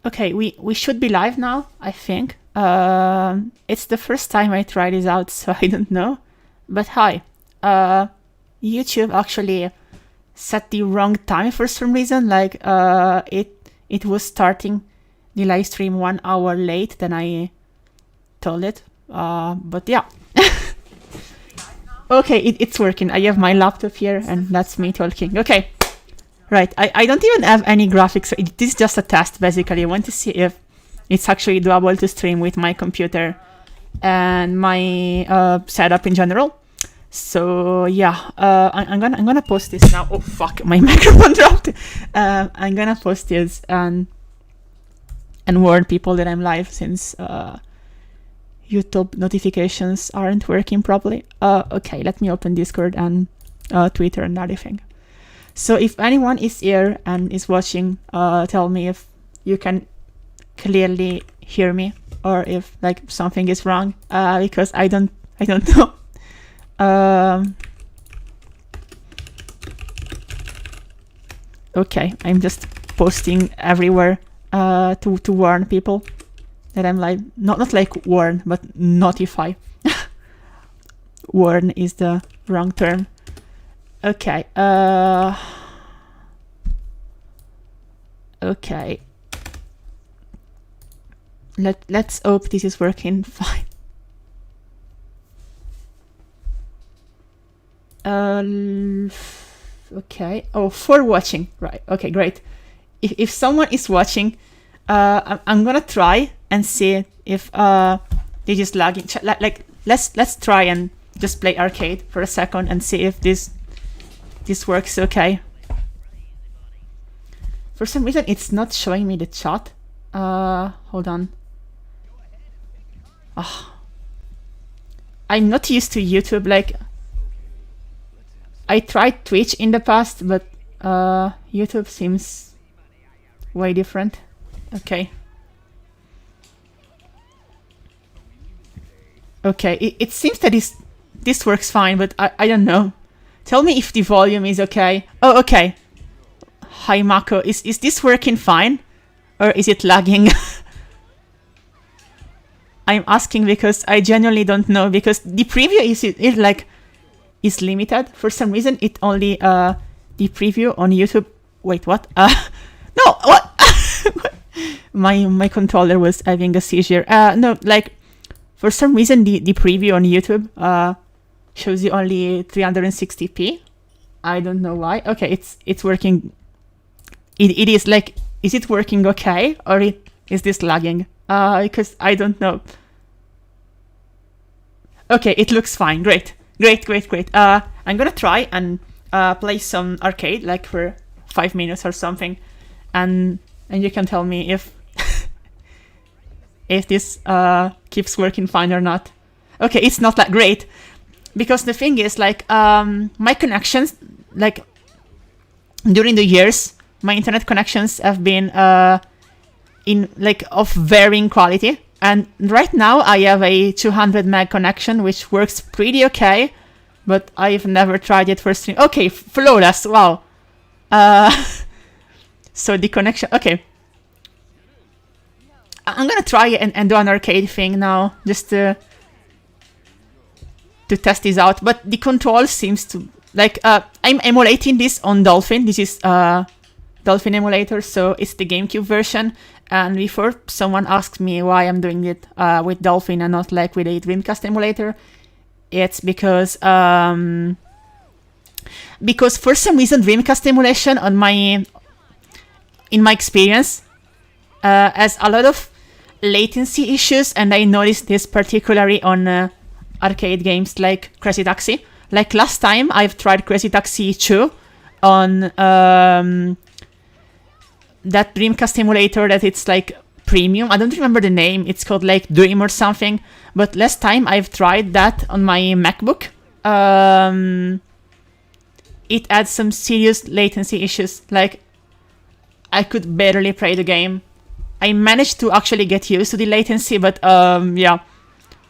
Okay, we should be live now, I think. It's the first time I try this out, so I don't know. But hi. YouTube actually set the wrong time for some reason. Like, it was starting the live stream 1 hour late than I told it. But yeah. Okay, it's working. I have my laptop here, and that's me talking. Okay. Right, I don't even have any graphics. This is just a test, basically. I want to see if it's actually doable to stream with my computer and my setup in general. So yeah, I'm gonna post this now. Oh fuck, my microphone dropped. I'm gonna post this and warn people that I'm live, since YouTube notifications aren't working properly. Okay, let me open Discord and Twitter and everything. So if anyone is here and is watching, tell me if you can clearly hear me, or if like something is wrong, because I don't know. Okay, I'm just posting everywhere to warn people that I'm live. Not like warn, but notify. Warn is the wrong term. Okay. Okay. Let's hope this is working fine. Okay. Oh, for watching. Right. Okay, great. If someone is watching, I'm gonna try and see if this is lagging. Like let's try and just play arcade for a second and see if this works okay. For some reason, it's not showing me the chat. Hold on. Oh. I'm not used to YouTube. Like, I tried Twitch in the past, but YouTube seems way different. Okay. Okay, it seems that this works fine, but I don't know. Tell me if the volume is okay. Oh, okay. Hi, Mako. Is this working fine? Or is it lagging? I'm asking because I genuinely don't know, because the preview is limited. For some reason, it only the preview on YouTube. Wait, what? No, what? my controller was having a seizure. No, like, for some reason the preview on YouTube shows you only 360p. I don't know why. Okay, it's working. It is like, is it working okay, or is this lagging? Because I don't know. Okay, it looks fine. Great. I'm gonna try and play some arcade, like for 5 minutes or something, and you can tell me if if this keeps working fine or not. Okay, it's not that great, because the thing is, like, my connections, like, during the years, my internet connections have been in like of varying quality, and right now I have a 200 meg connection, which works pretty okay, but I've never tried it for stream. Okay, flawless. Wow. So the connection. Okay, I'm gonna try and do an arcade thing now, just to test this out. But the control seems to, like, I'm emulating this on Dolphin. This is Dolphin emulator, so it's the GameCube version. And before someone asked me why I'm doing it with Dolphin and not like with a Dreamcast emulator, it's because for some reason Dreamcast emulation in my experience has a lot of latency issues, and I noticed this particularly on arcade games like Crazy Taxi. Like last time I've tried Crazy Taxi 2 on that Dreamcast emulator that it's like premium. I don't remember the name. It's called like Dream or something. But last time I've tried that on my MacBook. It had some serious latency issues. Like, I could barely play the game. I managed to actually get used to the latency, but yeah.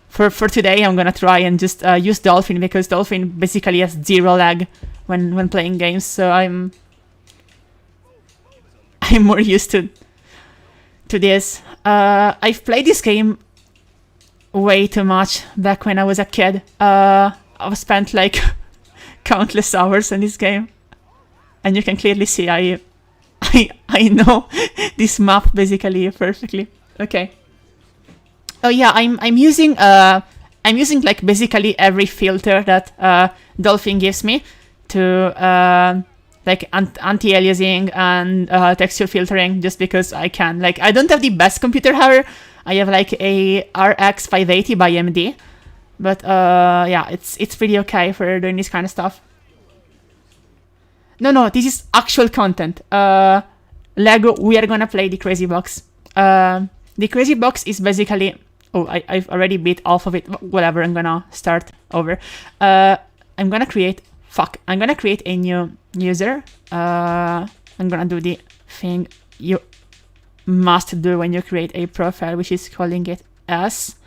For today, I'm gonna try and just use Dolphin, because Dolphin basically has zero lag when playing games. So I'm more used to to this. I've played this game way too much back when I was a kid. I've spent like countless hours in this game, and you can clearly see I know this map basically perfectly. Okay. Oh yeah, I'm using like basically every filter that Dolphin gives me to like anti-aliasing and texture filtering, just because I can. Like, I don't have the best computer hardware. I have like a RX 580 by AMD, but yeah, it's pretty okay for doing this kind of stuff. No, this is actual content. Lego, we are gonna play the Crazy Box. The Crazy Box is basically... Oh, I've already beat off of it. Whatever, I'm gonna start over. I'm gonna create a new user. I'm gonna do the thing you must do when you create a profile, which is calling it S.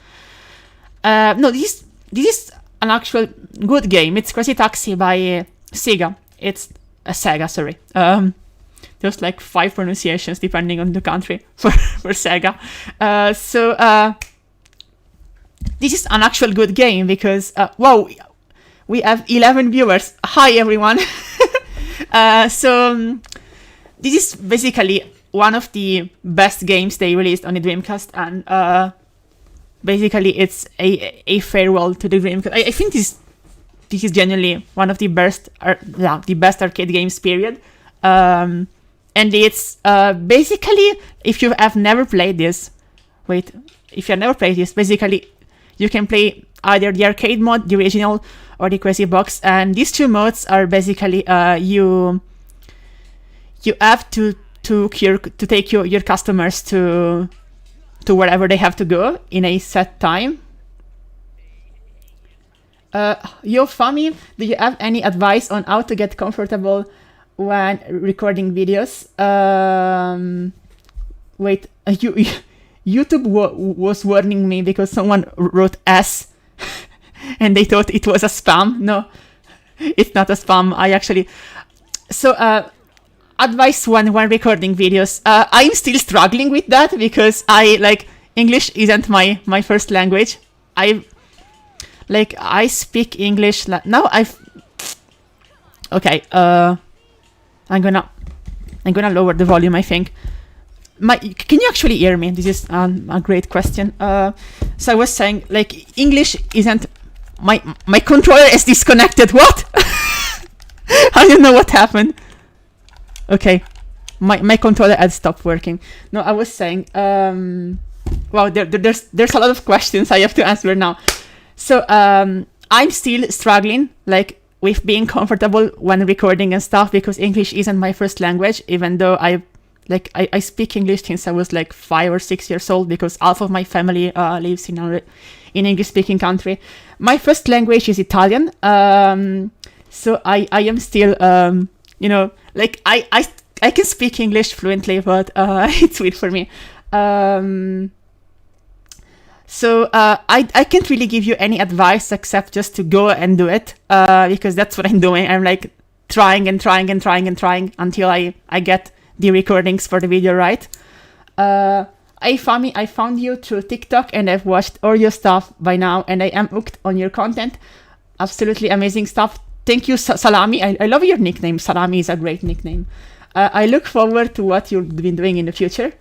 No, this is an actual good game. It's Crazy Taxi by Sega. It's Sega, sorry. There's like 5 pronunciations depending on the country for Sega. This is an actual good game because, wow, we have 11 viewers. Hi, everyone. This is basically one of the best games they released on the Dreamcast, and basically it's a farewell to the Dreamcast. I think this is genuinely one of the best, the best arcade games, period. And it's basically, if you have never played this, basically you can play either the arcade mode, the original, or the Crazy Box, and these 2 modes are basically you have to take your customers to wherever they have to go in a set time. Yo, f4mi, do you have any advice on how to get comfortable when recording videos? Wait, YouTube was warning me because someone wrote S and they thought it was a spam. No, it's not a spam. I actually... So, advice when recording videos. I'm still struggling with that because English isn't my first language. I speak English now. Okay, I'm gonna lower the volume, I think. Can you actually hear me? This is a great question. So I was saying, like, English isn't... My controller is disconnected. What? I don't know what happened. Okay. My controller had stopped working. No, I was saying... wow, there's a lot of questions I have to answer now. So, I'm still struggling, like, with being comfortable when recording and stuff, because English isn't my first language, even though I speak English since I was like 5 or 6 years old, because half of my family lives in English-speaking country. My first language is Italian, so I am still, you know, like I can speak English fluently, but it's weird for me. So I can't really give you any advice except just to go and do it, because that's what I'm doing. I'm like trying until I get the recordings for the video right. I found you through TikTok and I've watched all your stuff by now and I am hooked on your content. Absolutely amazing stuff. Thank you, Salami. I love your nickname. Salami is a great nickname. I look forward to what you'll be doing in the future.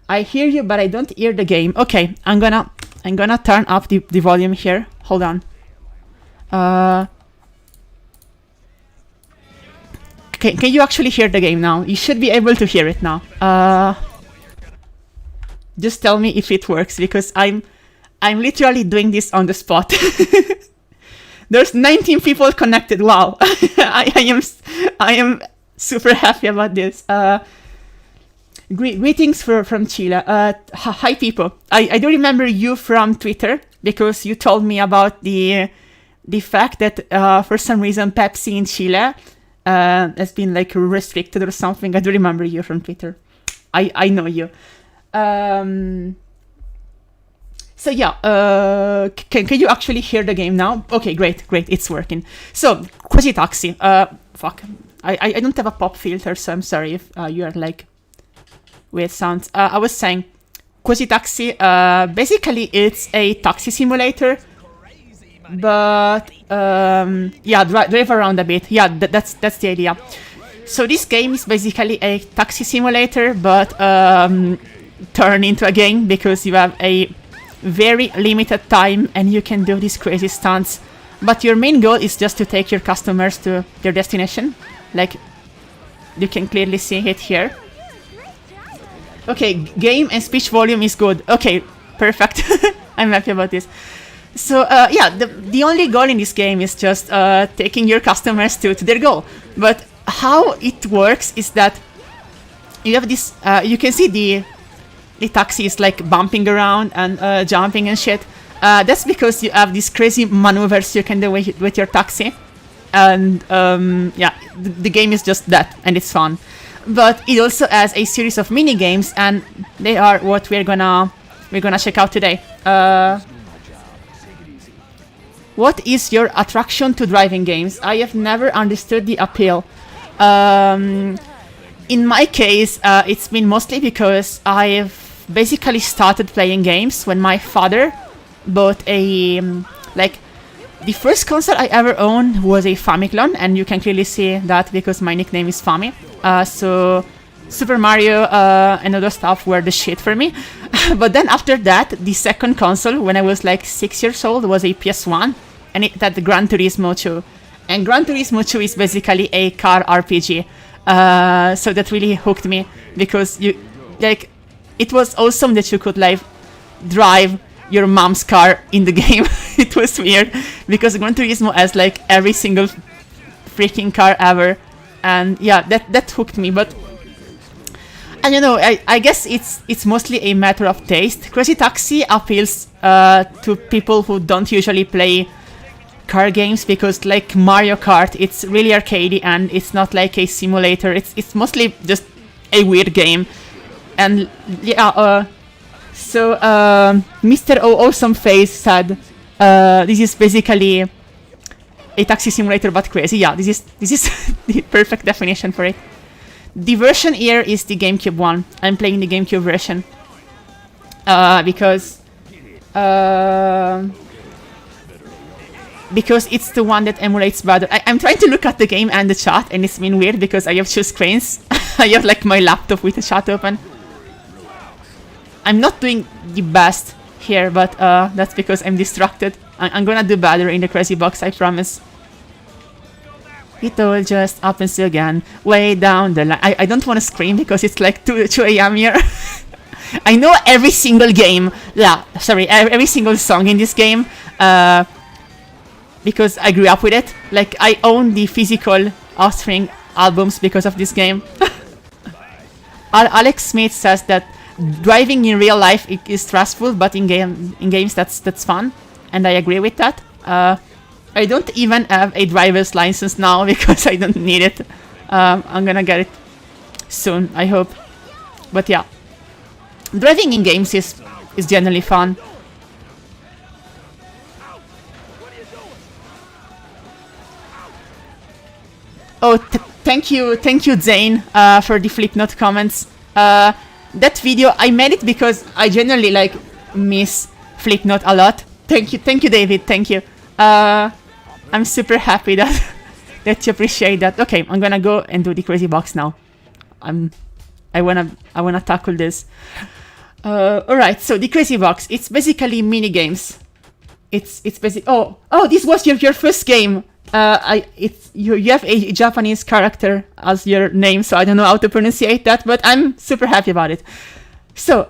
I hear you, but I don't hear the game. Okay, I'm gonna turn up the volume here. Hold on. Can you actually hear the game now? You should be able to hear it now. Just tell me if it works, because I'm literally doing this on the spot. There's 19 people connected. Wow. I am super happy about this. Greetings from Chile. Hi people. I do remember you from Twitter because you told me about the fact that for some reason Pepsi in Chile has been like restricted or something. I do remember you from Twitter. I know you. So yeah, can you actually hear the game now? Okay, great, it's working. So, Crazy Taxi. Fuck. I don't have a pop filter, so I'm sorry if you are like weird sounds. I was saying, Quasi Taxi, basically it's a taxi simulator, but yeah, drive around a bit. Yeah, that's the idea. So this game is basically a taxi simulator, but turned into a game, because you have a very limited time and you can do these crazy stunts. But your main goal is just to take your customers to their destination. Like, you can clearly see it here. Okay, game and speech volume is good. Okay, perfect. I'm happy about this. So, yeah, the only goal in this game is just taking your customers to their goal. But how it works is that you have this, you can see the taxi is like bumping around and jumping and shit. That's because you have these crazy maneuvers you can do with your taxi. And yeah, the game is just that, and it's fun. But it also has a series of mini games, and they are what we're gonna check out today. What is your attraction to driving games? I have never understood the appeal. In my case, it's been mostly because I've basically started playing games when my father bought a like, the first console I ever owned was a Famiclone, and you can clearly see that because my nickname is f4mi. So Super Mario and other stuff were the shit for me. But then after that, the second console, when I was like 6 years old, was a PS1, and it had the Gran Turismo 2. And Gran Turismo 2 is basically a car RPG. So that really hooked me, because you like, it was awesome that you could like drive your mom's car in the game. It was weird, because Gran Turismo has like every single freaking car ever, and yeah, that hooked me. But I don't know, I guess it's mostly a matter of taste. Crazy Taxi appeals to people who don't usually play car games, because like Mario Kart, it's really arcadey and it's not like a simulator. It's mostly just a weird game. And yeah, so Mr. Awesome Face said this is basically a taxi simulator but crazy. Yeah, this is the perfect definition for it. The version here is the GameCube one. I'm playing the GameCube version because it's the one that emulates better. I'm trying to look at the game and the chat, and it's been weird because I have two screens. I have like my laptop with the chat open. I'm not doing the best here, but that's because I'm distracted. I'm gonna do better in the crazy box, I promise. It all just happens again, way down the line. I don't want to scream because it's like 2 a.m. here. I know every single game. Yeah, sorry, every single song in this game. Because I grew up with it. Like, I own the physical Offspring albums because of this game. Alex Smith says that driving in real life is stressful, but in games that's fun, and I agree with that. I don't even have a driver's license now because I don't need it. I'm gonna get it soon, I hope. But yeah, driving in games is generally fun. Oh, thank you, Zane, for the Flipnote comments. That video, I made it because I generally like miss Flipnote a lot. Thank you, David. Thank you. I'm super happy that you appreciate that. Okay, I'm gonna go and do the crazy box now. I wanna tackle this. All right. So the crazy box, it's basically mini games. It's basic. Oh, this was your first game. You have a Japanese character as your name, so I don't know how to pronunciate that, but I'm super happy about it. So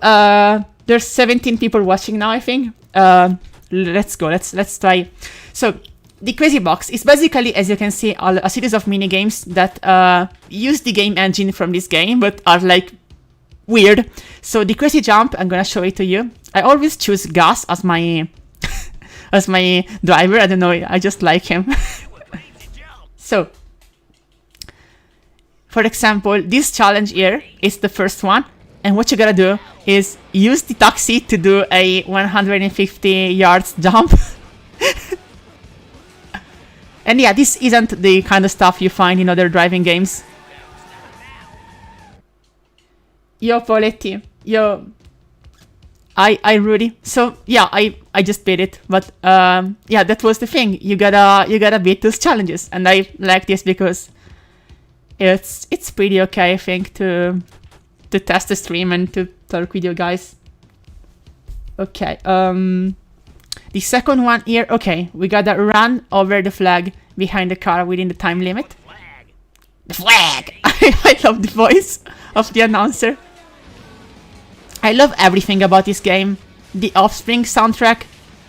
there's 17 people watching now, I think. Let's go. Let's try. So the crazy box is basically, as you can see, a series of mini games that use the game engine from this game, but are like weird. So the crazy jump, I'm gonna show it to you. I always choose Gus as my as my driver. I don't know. I just like him. So, for example, this challenge here is the first one, and what you gotta do is use the taxi to do a 150 yards jump. And yeah, this isn't the kind of stuff you find in other driving games. Yo, Poletti. Yo. I really, so yeah, I just beat it, but yeah, that was the thing. You gotta beat those challenges, and I like this because it's pretty okay, I think, to test the stream and to talk with you guys. Okay, the second one here. Okay, we gotta run over the flag behind the car within the time limit. The flag. I love the voice of the announcer. I love everything about this game. The Offspring soundtrack,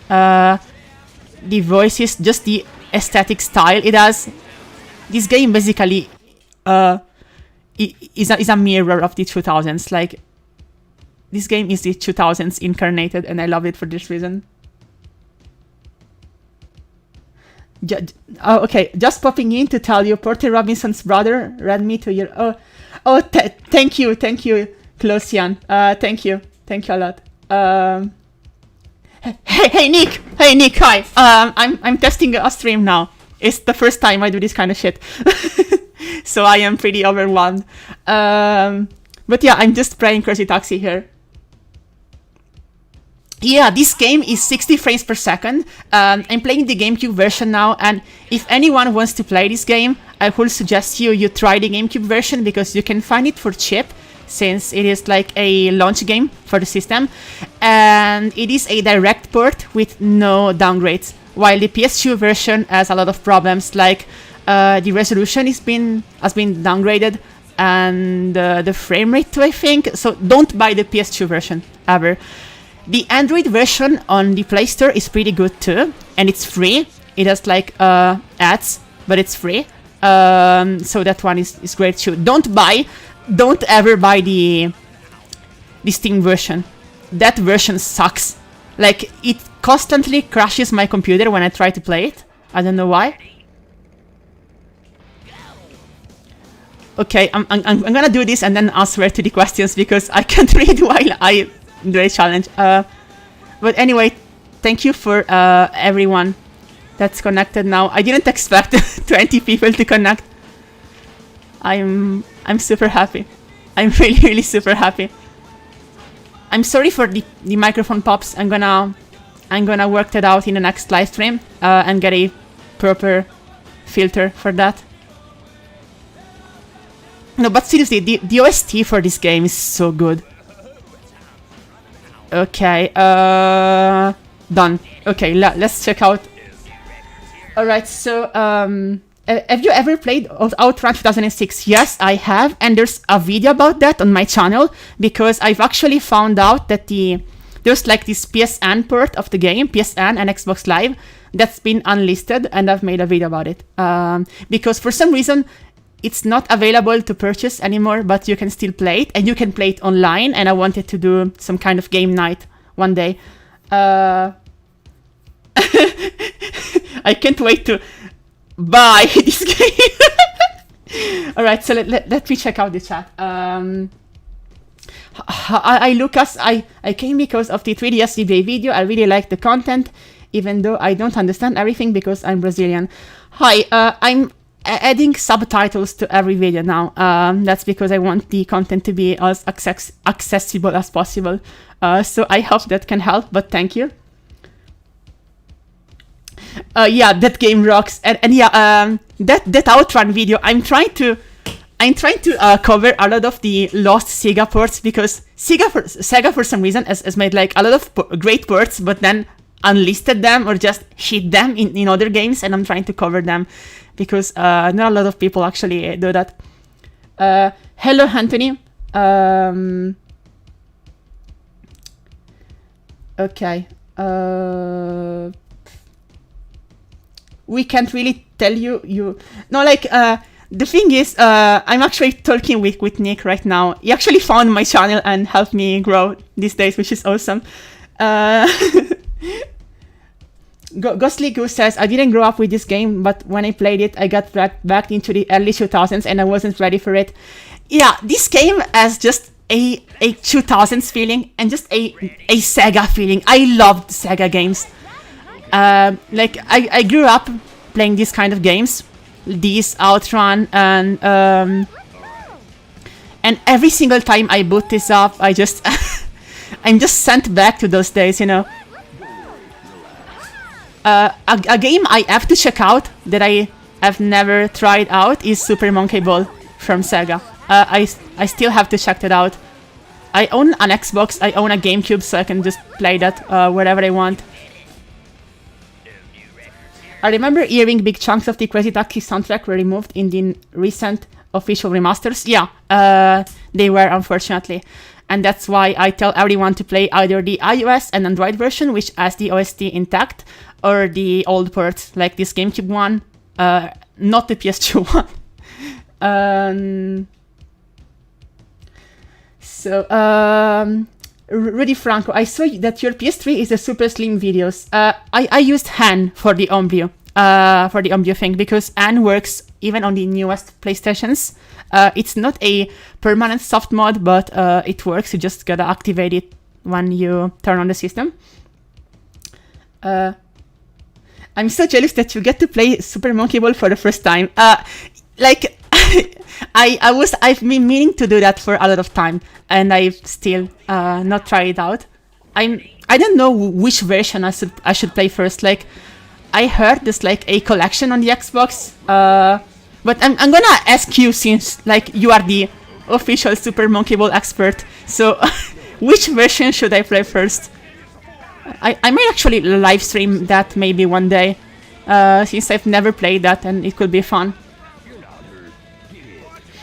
the voices, just the aesthetic style it has. This game basically is a mirror of the 2000s. Like, this game is the 2000s incarnated, and I love it for this reason. Oh, okay, just popping in to tell you, Porter Robinson's brother read me to your... thank you, Closian. Thank you a lot. Hey Nick, hi. I'm testing a stream now. It's the first time I do this kind of shit, so I am pretty overwhelmed. But yeah, I'm just playing Crazy Taxi here. Yeah, this game is 60 frames per second. I'm playing the GameCube version now, and if anyone wants to play this game, I would suggest you try the GameCube version, because you can find it for cheap, since it is like a launch game for the system, and it is a direct port with no downgrades, while the PS2 version has a lot of problems, like the resolution has been downgraded, and the frame rate too, I think. So don't buy the PS2 version ever. The Android version on the Play Store is pretty good too, and it's free. It has like ads, but it's free. So that one is great too. Don't ever buy the Steam version. That version sucks. Like, it constantly crashes my computer when I try to play it. I don't know why. Okay, I'm gonna do this and then answer to the questions, because I can't read while I do a challenge. But anyway, thank you for everyone that's connected now. I didn't expect 20 people to connect. I'm super happy. I'm really super happy. I'm sorry for the microphone pops. I'm gonna work that out in the next live stream and get a proper filter for that. No, but seriously, the OST for this game is so good. Okay, done. Okay, let's check out. Alright, so, have you ever played Outrun 2006? Yes, I have, and there's a video about that on my channel, because I've actually found out that there's like this PSN port of the game, PSN and Xbox Live, that's been unlisted, and I've made a video about it. Because for some reason, it's not available to purchase anymore, but you can still play it, and you can play it online, and I wanted to do some kind of game night one day. I can't wait to buy this game. Alright, so let me check out the chat. Lucas, I came because of the 3DS DBA video. I really like the content, even though I don't understand everything because I'm Brazilian. Hi, I'm adding subtitles to every video now. That's because I want the content to be as accessible as possible. So I hope that can help, but thank you. Yeah, that game rocks, and yeah, that Outrun video, I'm trying to cover a lot of the lost Sega ports, because Sega for some reason has made like a lot of great ports, but then unlisted them or just hid them in other games, and I'm trying to cover them, because not a lot of people actually do that. Hello, Anthony. Okay. We can't really tell you. No, like, the thing is, I'm actually talking with Nick right now. He actually found my channel and helped me grow these days, which is awesome. Ghostly Goose says, I didn't grow up with this game, but when I played it, I got back into the early 2000s and I wasn't ready for it. Yeah, this game has just a 2000s feeling and just a Sega feeling. I loved Sega games. Like, I grew up playing these kind of games, these Outrun, and every single time I boot this up, I just I'm just sent back to those days, you know. A game I have to check out that I have never tried out is Super Monkey Ball from Sega. I still have to check that out. I own an Xbox, I own a GameCube, so I can just play that wherever I want. I remember hearing big chunks of the Crazy Taxi soundtrack were removed in the recent official remasters. Yeah, they were, unfortunately. And that's why I tell everyone to play either the iOS and Android version, which has the OST intact, or the old ports, like this GameCube one, not the PS2 one. Rudy Franco, I saw that your PS3 is the super slim videos. I used Han for the homebrew thing, because Han works even on the newest PlayStations. It's not a permanent soft mod, but it works. You just gotta activate it when you turn on the system. I'm so jealous that you get to play Super Monkey Ball for the first time. Like, I've been meaning to do that for a lot of time, and I've still not tried it out. I don't know which version I should play first. Like, I heard there's like a collection on the Xbox, but I'm gonna ask you, since like you are the official Super Monkey Ball expert. So, which version should I play first? I might actually live stream that maybe one day, since I've never played that, and it could be fun.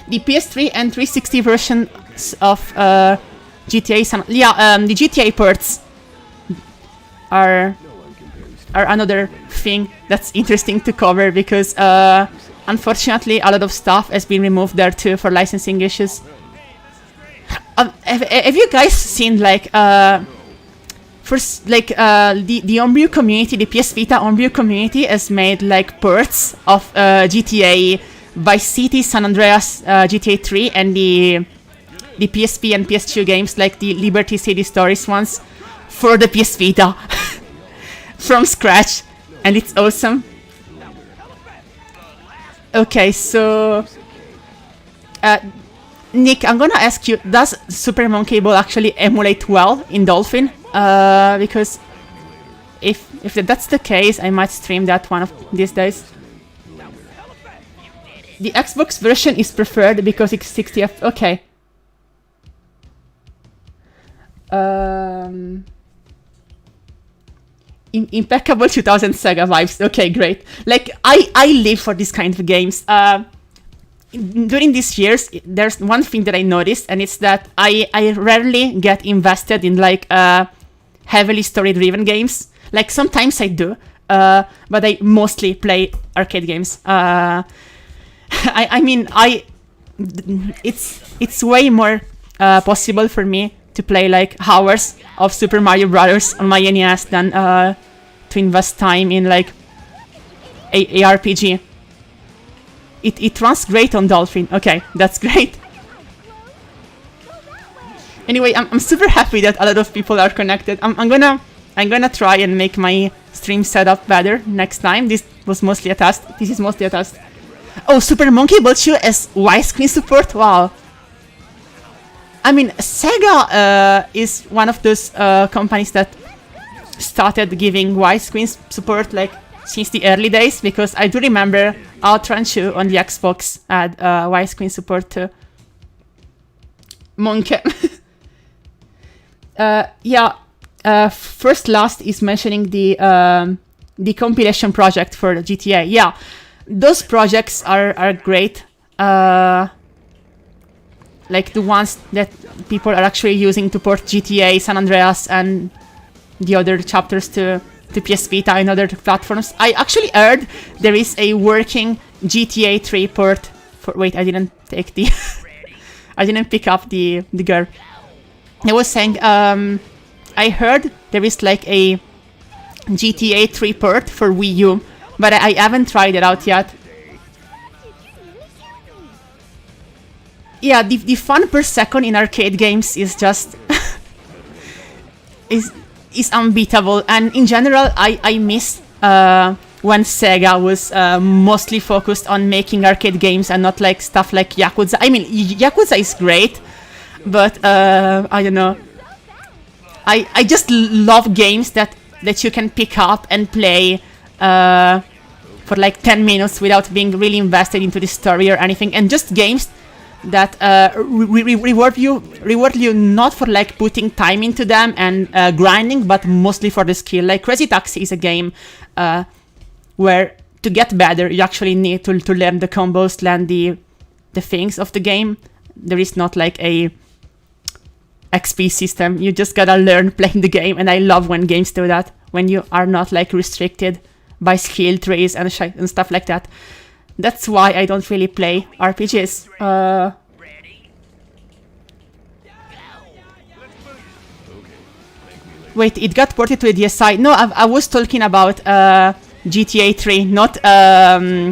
The PS3 and 360 versions of GTA the GTA ports are another thing that's interesting to cover, because unfortunately a lot of stuff has been removed there too for licensing issues. Have you guys seen like the homebrew community, the PS Vita homebrew community has made like ports of GTA Vice City, San Andreas, GTA 3, and the PSP and PS2 games, like the Liberty City Stories ones, for the PS Vita from scratch, and it's awesome. Okay, so Nick, I'm gonna ask you, does Super Monkey Ball actually emulate well in Dolphin? Because if that's the case, I might stream that one of these days. The Xbox version is preferred because it's 60 FPS. Okay. Impeccable 2000 Sega vibes. Okay, great. Like, I live for this kind of games. During these years, there's one thing that I noticed, and it's that I rarely get invested in like heavily story-driven games. Like, sometimes I do, but I mostly play arcade games. I mean, it's way more possible for me to play like hours of Super Mario Brothers on my NES than to invest time in like a RPG. It runs great on Dolphin. Okay, that's great. Anyway, I'm super happy that a lot of people are connected. I'm gonna try and make my stream setup better next time. This was mostly a test. This is mostly a test. Oh, Super Monkey Ball 2 has widescreen support? Wow. I mean, Sega is one of those companies that started giving widescreen support like since the early days, because I do remember Outrun 2 on the Xbox had widescreen support too. Monkey. Yeah. First Last is mentioning the compilation project for the GTA. Yeah. Those projects are great, like the ones that people are actually using to port GTA, San Andreas, and the other chapters to PS Vita and other platforms. I actually heard there is a working GTA 3 port for... Wait, I didn't take the... I didn't pick up the girl. I was saying, I heard there is like a GTA 3 port for Wii U, but I haven't tried it out yet. Yeah, the fun per second in arcade games is just is unbeatable, and in general I miss when Sega was mostly focused on making arcade games and not like stuff like Yakuza. I mean, Yakuza is great, but I don't know. I just love games that you can pick up and play for like 10 minutes without being really invested into the story or anything, and just games that reward you not for like putting time into them and grinding, but mostly for the skill. Like Crazy Taxi is a game where to get better you actually need to learn the combos, learn the things of the game. There is not like a XP system. You just gotta learn playing the game, and I love when games do that, when you are not like restricted by skill trees and stuff like that. That's why I don't really play RPGs. Wait, it got ported to a DSi. No, I was talking about GTA 3, not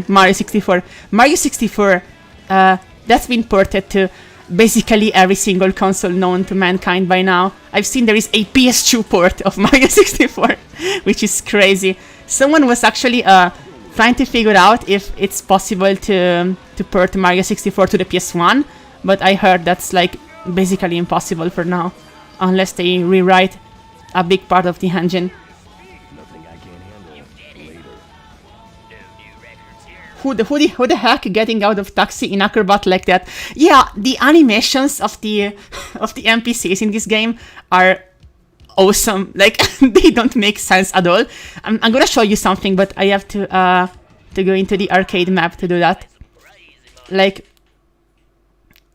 Mario 64. Mario 64, that's been ported to basically every single console known to mankind by now. I've seen there is a PS2 port of Mario 64, which is crazy. Someone was actually trying to figure out if it's possible to port Mario 64 to the PS1, but I heard that's like basically impossible for now, unless they rewrite a big part of the engine. Who the heck getting out of taxi in Acrobat like that? Yeah, the animations of the NPCs in this game are awesome. Like, they don't make sense at all. I'm gonna show you something, but I have to go into the arcade map to do that. Like,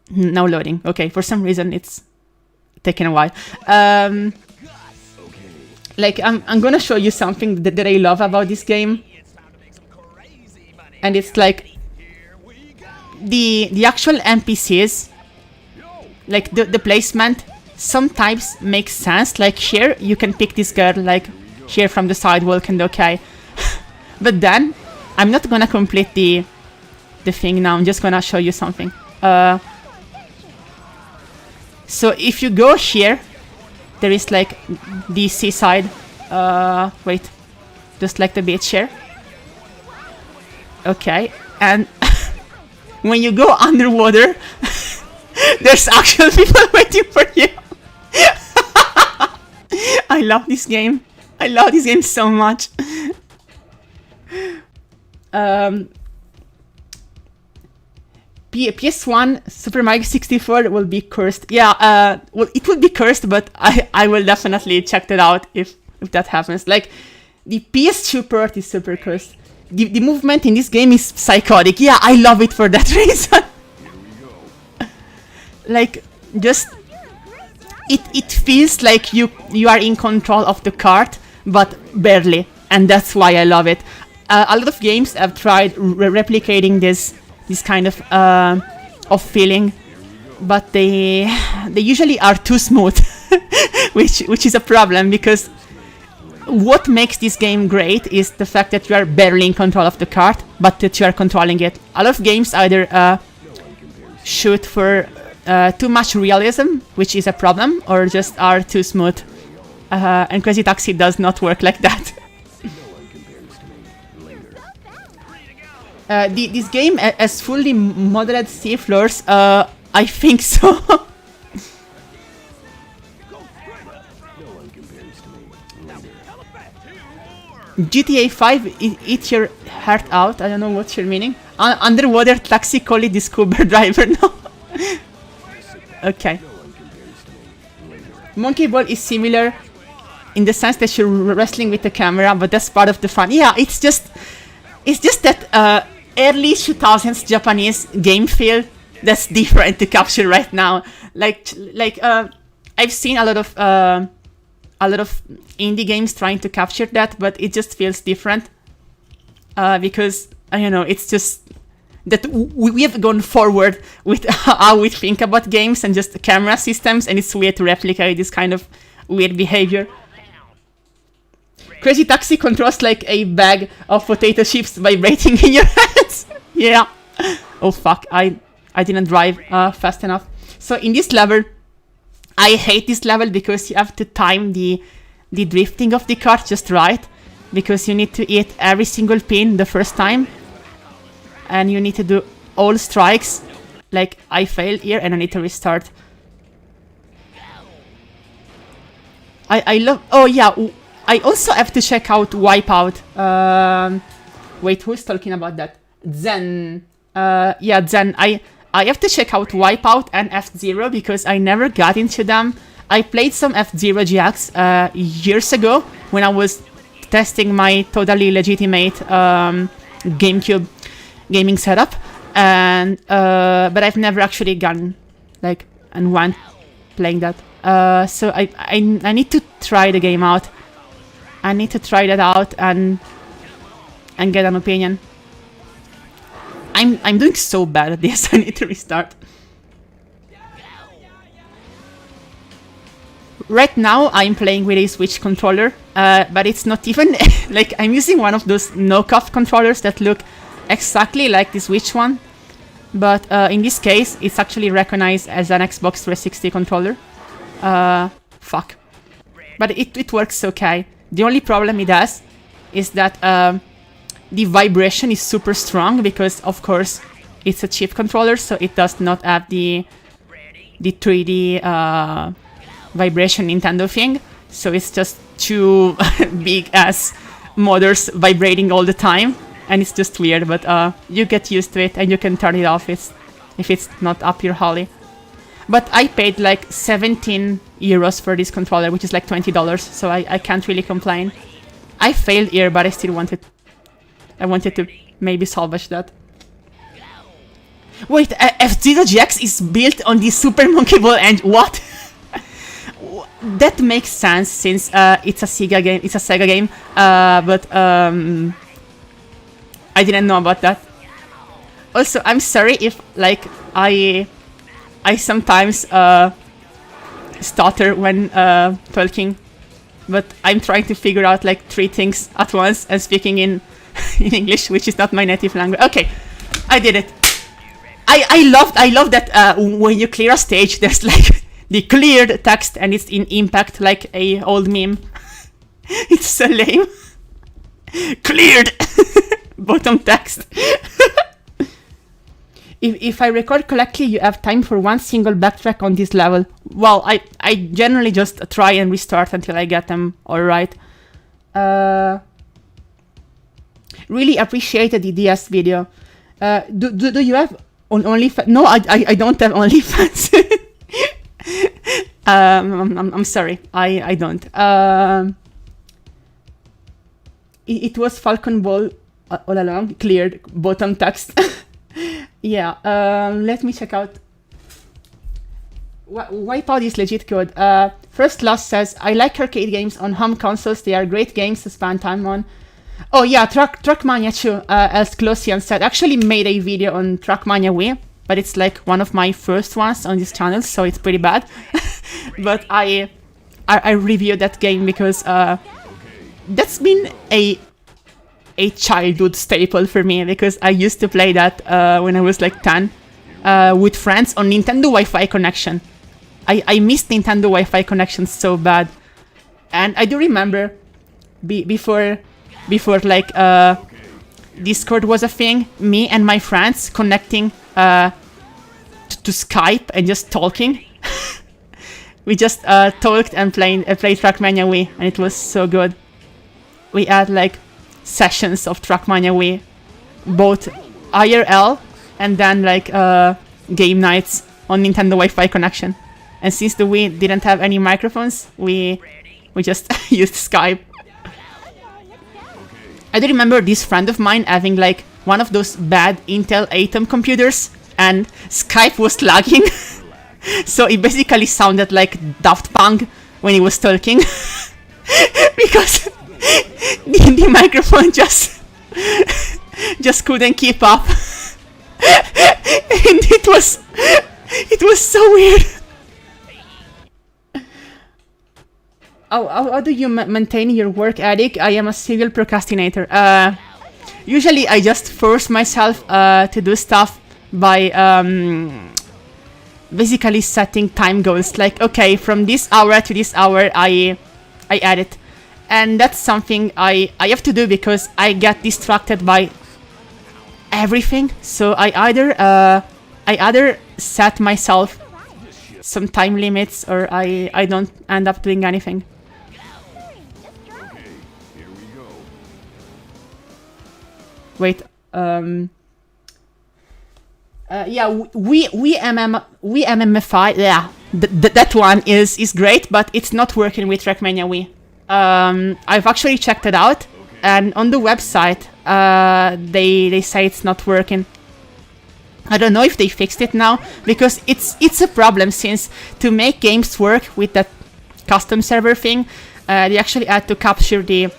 now loading. Okay, for some reason it's taking a while. Like, I'm gonna show you something that I love about this game. And it's like the actual NPCs, like the placement sometimes makes sense. Like here, you can pick this girl like here from the sidewalk and okay. But then, I'm not gonna complete the thing now, I'm just gonna show you something. So if you go here, there is like the seaside, wait, just like the beach here. Okay, and when you go underwater, there's actual people waiting for you. I love this game. I love this game so much. PS1 Super Mario 64 will be cursed. Yeah, well, it will be cursed, but I will definitely check that out if that happens. Like, the PS2 port is super cursed. The movement in this game is psychotic. Yeah, I love it for that reason. Like, just it feels like you are in control of the cart, but barely, and that's why I love it. A lot of games have tried replicating this kind of feeling, but they usually are too smooth, which is a problem, because what makes this game great is the fact that you are barely in control of the cart, but that you are controlling it. A lot of games either shoot for too much realism, which is a problem, or just are too smooth. And Crazy Taxi does not work like that. This game has fully modeled sea floors. I think so. GTA 5 eat your heart out. I don't know what you're meaning. Underwater taxi, call it the scuba driver. No. Okay. Monkey Ball is similar in the sense that you're wrestling with the camera, but that's part of the fun. Yeah, it's just that early 2000s Japanese game feel that's different to capture right now. Like I've seen a lot of indie games trying to capture that, but it just feels different because I don't know. It's just that we have gone forward with how we think about games and just camera systems, and it's weird to replicate this kind of weird behavior. Crazy Taxi controls like a bag of potato chips vibrating in your hands. Yeah. Oh fuck, I didn't drive fast enough. So in this level, I hate this level because you have to time the drifting of the car just right, because you need to hit every single pin the first time, and you need to do all strikes. Like, I failed here and I need to restart. I love. Oh yeah, I also have to check out Wipeout. Wait, who's talking about that? Zen. Yeah, Zen. I have to check out Wipeout and F-Zero because I never got into them. I played some F-Zero GX years ago when I was testing my totally legitimate GameCube gaming setup, and but I've never actually gone like and went playing that. So I need to try the game out. I need to try that out and get an opinion. I'm doing so bad at this. I need to restart. Right now I'm playing with a Switch controller, but it's not even like I'm using one of those knockoff controllers that look exactly like the Switch one, but in this case it's actually recognized as an Xbox 360 controller. Fuck. But it works okay. The only problem it has is that the vibration is super strong because, of course, it's a cheap controller, so it does not have the 3D vibration Nintendo thing. So it's just two big ass motors vibrating all the time, and it's just weird. But you get used to it, and you can turn it off if it's not up your alley. But I paid like 17 euros for this controller, which is like $20, so I can't really complain. I failed here, but I still wanted to maybe salvage that. Wait, F-Zero GX is built on the Super Monkey Ball engine. What? That makes sense since it's a Sega game. It's a Sega game, but I didn't know about that. Also, I'm sorry if like I sometimes stutter when talking, but I'm trying to figure out like 3 things at once and speaking in English, which is not my native language. Okay, I did it. I love that when you clear a stage, there's like the cleared text and it's in impact like a old meme. It's so lame. Cleared bottom text. If I record correctly, you have time for one single backtrack on this level. Well, I generally just try and restart until I get them all right. Really appreciated the DS video. Do you have OnlyFans? No, I don't have OnlyFans. I'm sorry, I don't. It was Falcon Ball all along. Cleared bottom text. Yeah, let me check out. Wipeout is legit good. First Lost says, I like arcade games on home consoles. They are great games to spend time on. Oh yeah, Trackmania too, as Closian said. Actually made a video on Trackmania Wii, but it's like one of my first ones on this channel, so it's pretty bad. But I reviewed that game because that's been a childhood staple for me, because I used to play that when I was like 10 with friends on Nintendo Wi-Fi connection. I missed Nintendo Wi-Fi connection so bad, and I do remember before like Discord was a thing, me and my friends connecting to Skype and just talking. We just talked and played Trackmania Wii, and it was so good. We had like sessions of Trackmania Wii, both IRL and then like game nights on Nintendo Wi-Fi connection. And since the Wii didn't have any microphones, we just used Skype. I do remember this friend of mine having like one of those bad Intel Atom computers, and Skype was lagging. So it basically sounded like Daft Punk when he was talking. Because the microphone just couldn't keep up. And it was so weird. How do you maintain your work ethic? I am a serial procrastinator. Usually I just force myself to do stuff by basically setting time goals. Like, okay, from this hour to this hour I edit. And that's something I have to do because I get distracted by everything. So I either set myself some time limits, or I don't end up doing anything. wait. Yeah, we MMFI. Yeah, that one is great, but it's not working with Trackmania Wii. I've actually checked it out, and on the website, they say it's not working. I don't know if they fixed it now, because it's a problem, since to make games work with that custom server thing, they actually had to capture the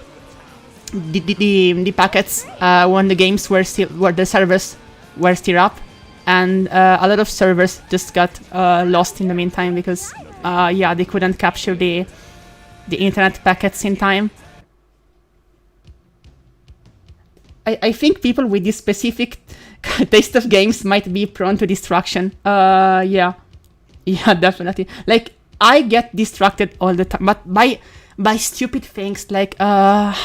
packets when the games were the servers were still up, and a lot of servers just got lost in the meantime, because yeah, they couldn't capture the internet packets in time. I think people with this specific taste of games might be prone to distraction. Yeah, definitely. Like, I get distracted all the time, but by stupid things, like I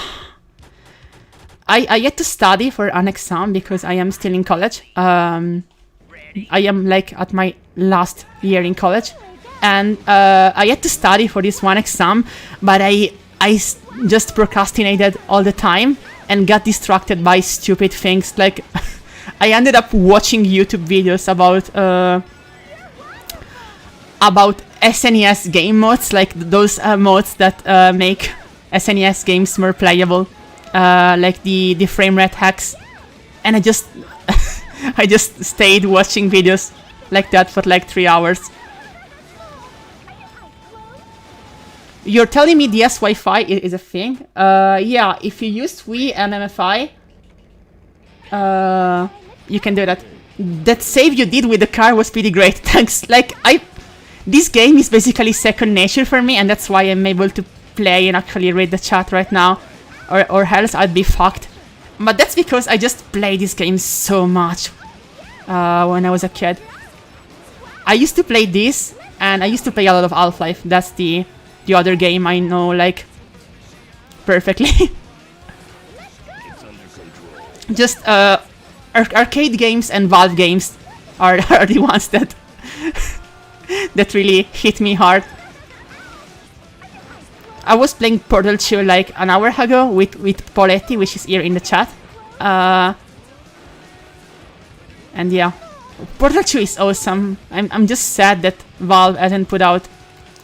get to study for an exam because I am still in college. I am like at my last year in college, and I had to study for this one exam, but I just procrastinated all the time and got distracted by stupid things. Like, I ended up watching YouTube videos about SNES game mods, like those mods that make SNES games more playable, like the frame rate hacks, and I just I just stayed watching videos like that for like 3 hours. You're telling me DS Wi-Fi is a thing? Yeah, if you use Wii MMFI, you can do that. That save you did with the car was pretty great, thanks. Like, this game is basically second nature for me, and that's why I'm able to play and actually read the chat right now, or else I'd be fucked. But that's because I just play this game so much when I was a kid. I used to play this, and I used to play a lot of Half-Life. That's the other game I know, like, perfectly. Just arcade games and Valve games are the ones that that really hit me hard. I was playing Portal 2 like an hour ago with Poletti, which is here in the chat. And yeah, Portal 2 is awesome. I'm just sad that Valve hasn't put out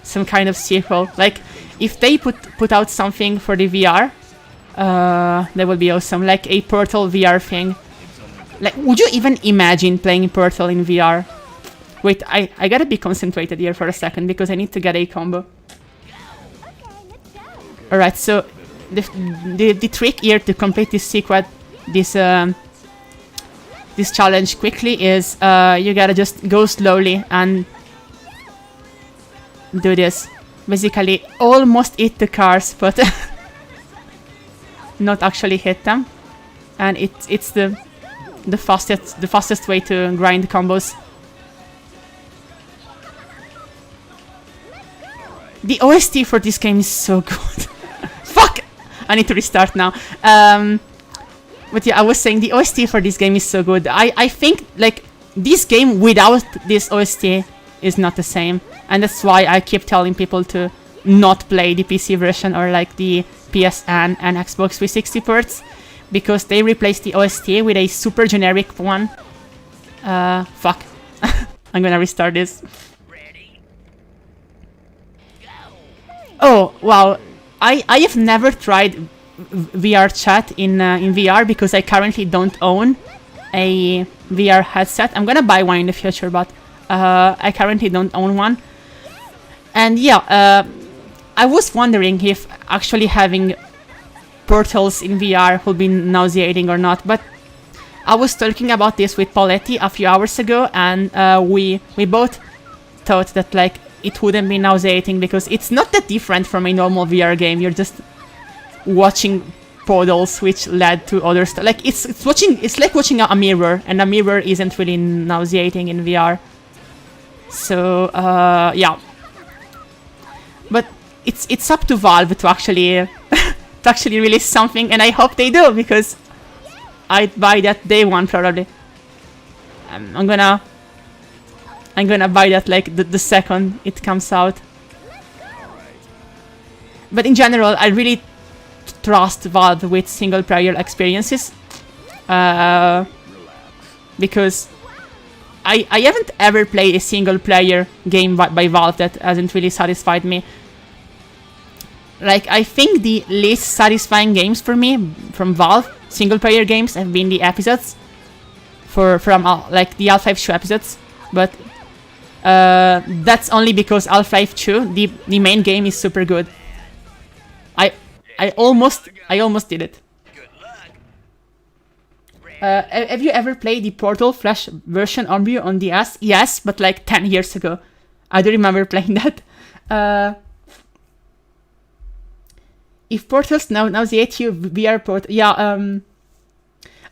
some kind of sequel. Like, if they put out something for the VR, that would be awesome. Like a Portal VR thing. Like, would you even imagine playing Portal in VR? Wait, I gotta be concentrated here for a second because I need to get a combo. Alright, so the trick here to complete this secret, this challenge quickly is you gotta just go slowly and do this. Basically, almost hit the cars, but not actually hit them. And it's the fastest way to grind combos. The OST for this game is so good. Fuck! I need to restart now. But yeah, I was saying the OST for this game is so good. I think, like, this game without this OST is not the same. And that's why I keep telling people to not play the PC version or like the PSN and Xbox 360 ports, because they replaced the OST with a super generic one. Fuck. I'm gonna restart this. Oh, wow. I have never tried VR chat in VR because I currently don't own a VR headset. I'm gonna buy one in the future, but I currently don't own one. And yeah, I was wondering if actually having portals in VR would be nauseating or not, but I was talking about this with Poletti a few hours ago, and we both thought that, like, it wouldn't be nauseating because it's not that different from a normal VR game. You're just watching portals which led to other stuff. Like, it's like watching a mirror, and a mirror isn't really nauseating in VR. So yeah, but it's up to Valve to actually release something, and I hope they do, because I'd buy that day one probably. I'm gonna buy that like the second it comes out. But in general, I really trust Valve with single player experiences. because I haven't ever played a single player game by Valve that hasn't really satisfied me. Like, I think the least satisfying games for me from Valve, single player games, have been the episodes from like the Half-Life 2 episodes, but that's only because Half-Life 2, the main game, is super good. I almost did it. Have you ever played the Portal Flash version on DS? Yes, but like 10 years ago. I do remember playing that. If Portals nauseate you, VR Portal... Yeah,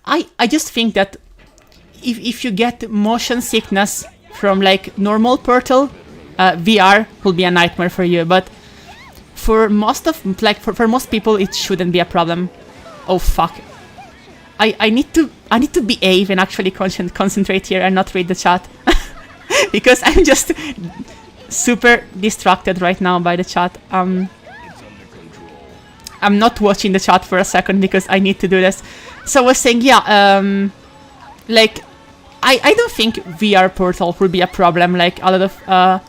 I just think that if you get motion sickness from like normal Portal, VR will be a nightmare for you. But for most of... Like, for most people, it shouldn't be a problem. Oh, fuck. I need to behave and actually concentrate here and not read the chat. Because I'm just super distracted right now by the chat. I'm not watching the chat for a second because I need to do this. So I was saying, yeah, like, I don't think VR Portal will be a problem, like a lot of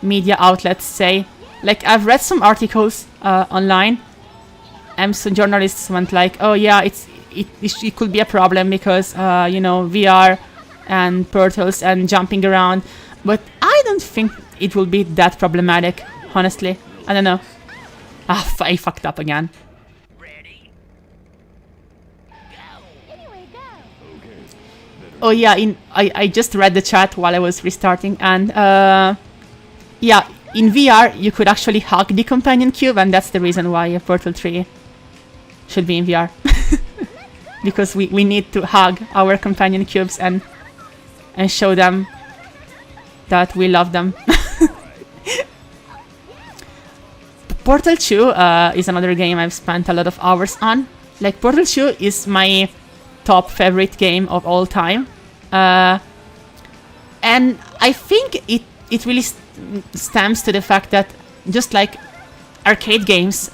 media outlets say. Like, I've read some articles online, and some journalists went like, oh yeah, it could be a problem because, you know, VR and portals and jumping around. But I don't think it will be that problematic, honestly. I don't know. Ah, I fucked up again. Oh yeah, I just read the chat while I was restarting, and yeah, in VR you could actually hug the companion cube, and that's the reason why Portal 3 should be in VR. Because we need to hug our companion cubes and show them that we love them. Portal 2 is another game I've spent a lot of hours on. Like, Portal 2 is my top favorite game of all time. And I think it really stems to the fact that, just like arcade games,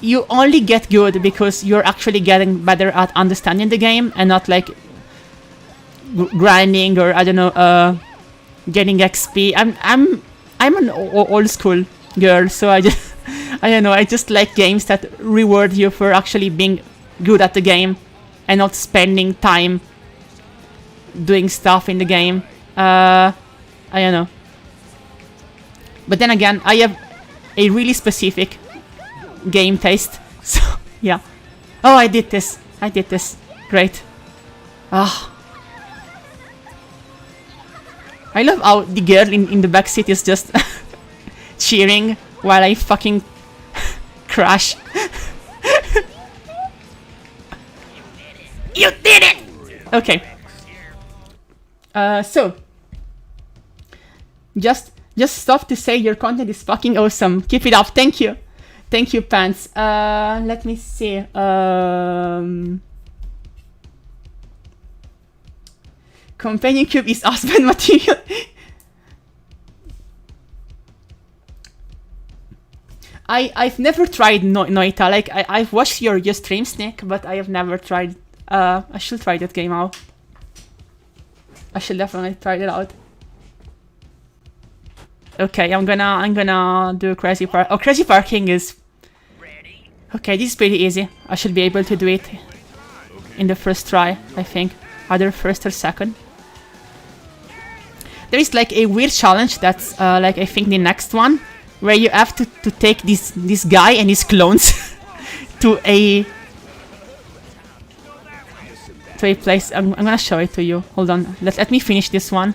you only get good because you're actually getting better at understanding the game and not like grinding or, I don't know, getting XP. I'm an old school girl, so I don't know, I just like games that reward you for actually being good at the game and not spending time doing stuff in the game. I don't know. But then again, I have a really specific game taste, so yeah. Oh, I did this. Great. Ah. I love how the girl in the backseat is just cheering while I fucking crash. You did it! Okay. So just stop to say your content is fucking awesome. Keep it up. Thank you. Thank you, Pants. Let me see. Companion cube is husband material. I've never tried Noita. Like, I've watched your stream, Snake, but I have never tried. I should try that game out. I should definitely try it out. Okay, I'm gonna do Crazy Park. Oh, Crazy Parking is... Okay, this is pretty easy. I should be able to do it in the first try, I think. Either first or second. There is like a weird challenge that's like, I think, the next one, where you have to take this guy and his clones to a place. I'm gonna show it to you. Hold on. Let me finish this one.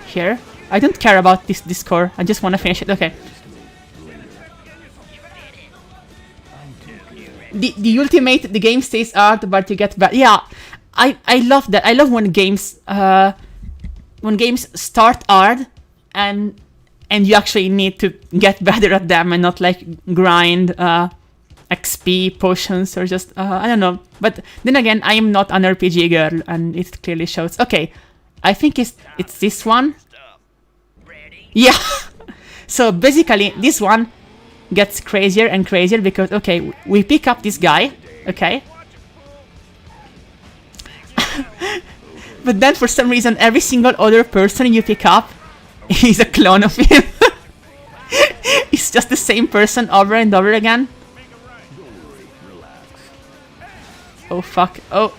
Here. I don't care about this score. I just want to finish it. Okay. The ultimate, the game stays hard, but you get better. Yeah, I love that. I love when games start hard and you actually need to get better at them and not like grind XP potions or just I don't know. But then again, I am not an RPG girl, and it clearly shows. Okay, I think it's this one. Yeah. So basically, this one gets crazier and crazier because, okay, we pick up this guy, okay, But then for some reason, every single other person you pick up is a clone of him. It's just the same person over and over again. Oh fuck. Oh,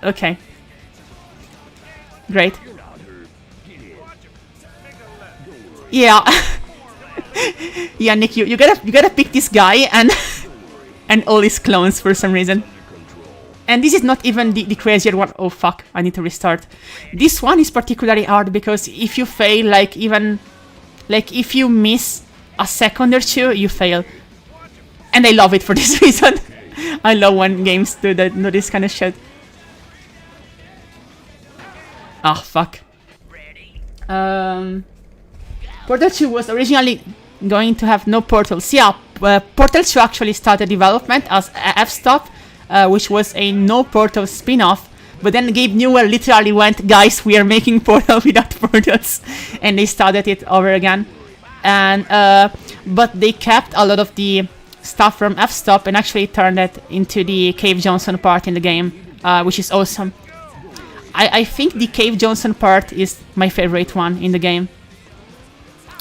okay. Great. Yeah. Yeah, Nick, you gotta pick this guy and and all his clones for some reason. And this is not even the crazier one. Oh fuck, I need to restart. This one is particularly hard because if you fail, like even like if you miss a second or two, you fail. And I love it for this reason. I love when games do this kind of shit. Ah, fuck. Portal 2 was originally going to have no portals. Yeah, Portal 2 actually started development as f4mi, which was a no portal spin-off. But then Gabe Newell literally went, guys, we are making Portal without portals. And they started it over again. And but they kept a lot of the stuff from f4mi and actually turned it into the Cave Johnson part in the game, which is awesome. I think the Cave Johnson part is my favorite one in the game.